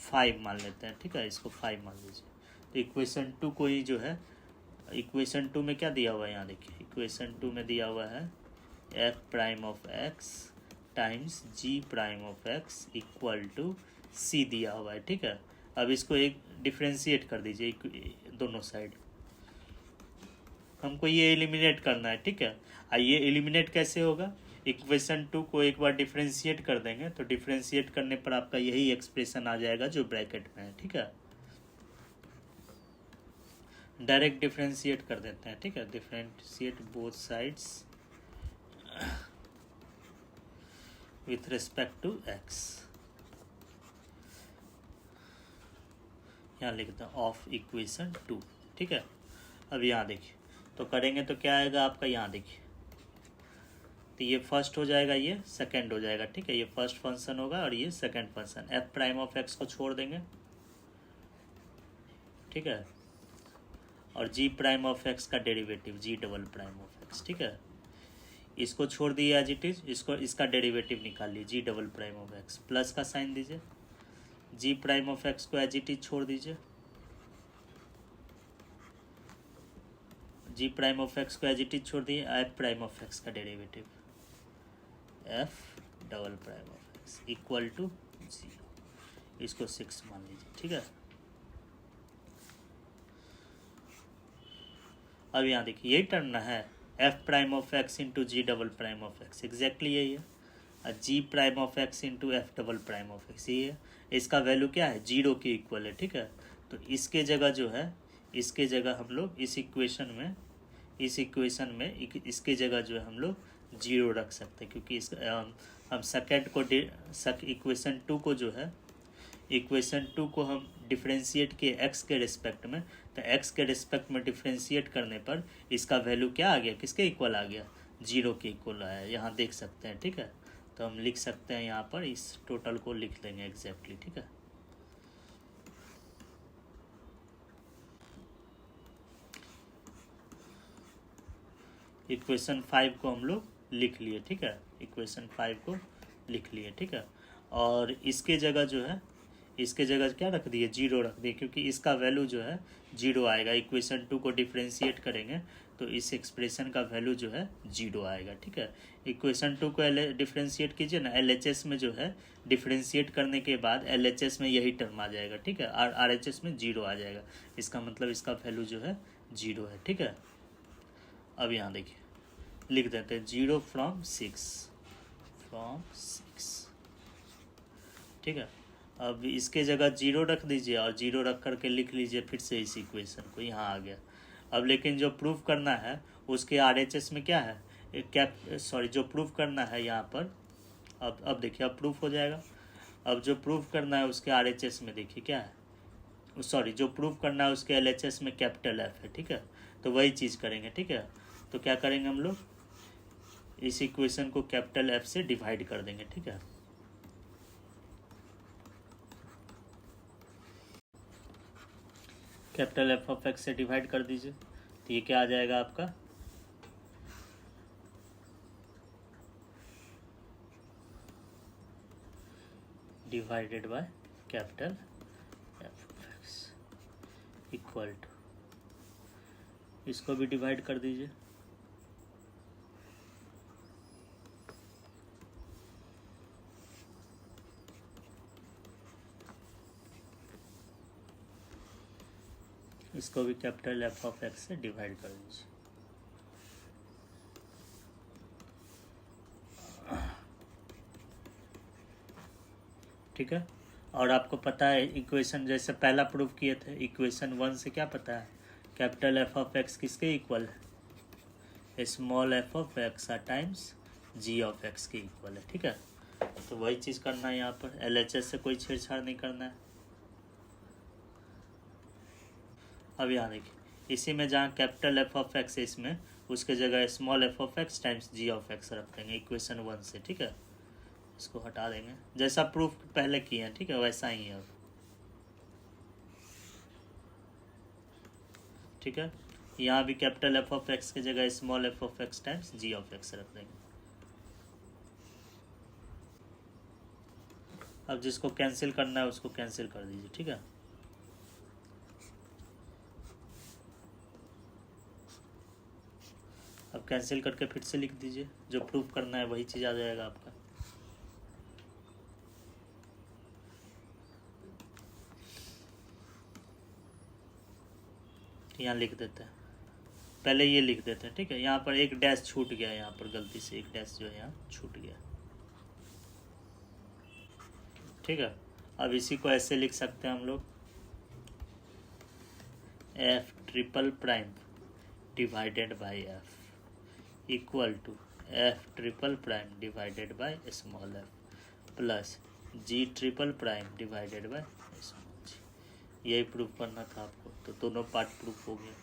5 मान लेते हैं। ठीक है, इसको 5 मान लीजिए। तो इक्वेशन 2 को ही जो है, इक्वेशन 2 में क्या दिया हुआ है, यहाँ देखिए इक्वेशन 2 में दिया हुआ है F prime of x times ji prime of x equal to c दिया हुआ है। ठीक है, अब इसको एक डिफ्रेंशिएट कर दीजिए दोनों साइड, हमको ये एलिमिनेट करना है। ठीक है, ये एलिमिनेट कैसे होगा, इक्वेशन 2 को एक बार डिफ्रेंशिएट कर देंगे तो डिफ्रेंशिएट करने पर आपका यही एक्सप्रेशन आ जाएगा जो ब्रैकेट में है। ठीक है, डायरेक्ट डिफ्रेंशिएट कर देते हैं। ठीक है, differentiate both sides with respect to X, यहाँ लिखते हैं ऑफ इक्वेशन 2। ठीक है, अब यहाँ देखिए तो करेंगे तो क्या आएगा आपका, यहाँ देखिए तो ये फर्स्ट हो जाएगा, ये सेकंड हो जाएगा। ठीक है, ये फर्स्ट फंक्शन होगा और ये second function, F prime of x को छोड़ देंगे। ठीक है, और जी प्राइम ऑफ एक्स का derivative G double prime of x. ठीक है, इसको छोड़ दिए एज इट इज, इसको इसका डेरिवेटिव निकाल लीजिए g double prime of x, plus का साइन दीजिए, जी प्राइम ऑफ एक्स को एज इट इज छोड़ दीजिए, जी प्राइम ऑफ एक्स को एज इट इज छोड़ दिए, एफ प्राइम ऑफ एक्स का derivative f double prime of x equal to 0, इसको 6 मान लीजिए। ठीक है, अब यहाँ देखिए यही टर्म ना है, F prime of x into g double prime of x, exactly यही है, और जी prime of x into f double prime of x यही है। इसका वैल्यू क्या है, 0 के इक्वल है। ठीक है, तो इसके जगह जो है, इसके जगह हम लोग इस इक्वेशन में इसके जगह जो है हम लोग 0 रख सकते हैं, क्योंकि इस हम सेकेंड को इक्वेशन 2 को जो है, इक्वेशन 2 को हम डिफ्रेंशिएट किए एक्स के रिस्पेक्ट में, तो x के रिस्पेक्ट में डिफ्रेंशिएट करने पर इसका वैल्यू क्या आ गया, किसके इक्वल आ गया, 0 के इक्वल आया, यहाँ देख सकते हैं। ठीक है, तो हम लिख सकते हैं यहाँ पर, इस टोटल को लिख लेंगे एग्जैक्टली। ठीक है, इक्वेशन 5 को हम लोग लिख लिए। ठीक है, इक्वेशन 5 को लिख लिए। ठीक है, और इसके जगह जो है, इसके जगह क्या रख दिए, 0 रख दिए, क्योंकि इसका वैल्यू जो है 0 आएगा। इक्वेशन 2 को डिफ्रेंशिएट करेंगे तो इस एक्सप्रेशन का वैल्यू जो है 0 आएगा। ठीक है, इक्वेशन 2 को डिफ्रेंशिएट कीजिए ना, LHS में जो है डिफ्रेंशिएट करने के बाद LHS में यही टर्म आ जाएगा। ठीक है, और RHS में 0 आ जाएगा, इसका मतलब इसका वैल्यू जो है 0 है। ठीक है, अब यहाँ देखिए लिख देते हैं 0 फ्रॉम 6। ठीक है, अब इसके जगह 0 रख दीजिए और 0 रख करके लिख लीजिए फिर से इस इक्वेशन को, यहाँ आ गया। अब लेकिन जो प्रूफ करना है उसके RHS में क्या है, जो प्रूफ करना है यहाँ पर, अब देखिए अब प्रूफ हो जाएगा। अब जो प्रूफ करना है उसके RHS में देखिए क्या है, जो प्रूफ करना है उसके LHS में कैपिटल F है। ठीक है, तो वही चीज़ करेंगे। ठीक है, तो क्या करेंगे हम लोग, इस इक्वेशन को कैपिटल F से डिवाइड कर देंगे। ठीक है, कैपिटल F ऑफ X से डिवाइड कर दीजिए, तो ये क्या आ जाएगा आपका, divided by capital F of X equal to, इसको भी डिवाइड कर दीजिए, इसको भी कैपिटल F ऑफ X से डिवाइड कर दीजिए। ठीक है, और आपको पता है इक्वेशन जैसे पहला प्रूफ किए थे, इक्वेशन 1 से क्या पता है, कैपिटल F ऑफ X किसके इक्वल है, small f of X times G of X के इक्वल है। ठीक है, तो वही चीज़ करना है यहाँ पर, LHS से कोई छेड़छाड़ नहीं करना है। अब यहाँ देखिए, इसी में जहाँ कैपिटल F ऑफ X है इसमें, उसके जगह small f of X times G of X रख देंगे इक्वेशन 1 से। ठीक है, इसको हटा देंगे, जैसा प्रूफ पहले किए हैं। ठीक है, वैसा ही है अब। ठीक है, यहाँ भी कैपिटल F ऑफ X की जगह small f of X times G of X रख देंगे। अब जिसको कैंसिल करना है उसको कैंसिल कर दीजिए। ठीक है, अब कैंसिल करके फिर से लिख दीजिए, जो प्रूफ करना है वही चीज़ आ जाएगा आपका। यहाँ लिख देते हैं, पहले ये लिख देते हैं। ठीक है, यहाँ पर एक डैश छूट गया, यहाँ पर गलती से एक डैश जो है यहाँ छूट गया। ठीक है, अब इसी को ऐसे लिख सकते हैं हम लोग, F triple prime divided by F equal to F triple prime divided by small f plus G triple prime divided by small g। यही प्रूफ करना था आपको, तो दोनों पार्ट प्रूफ हो गया।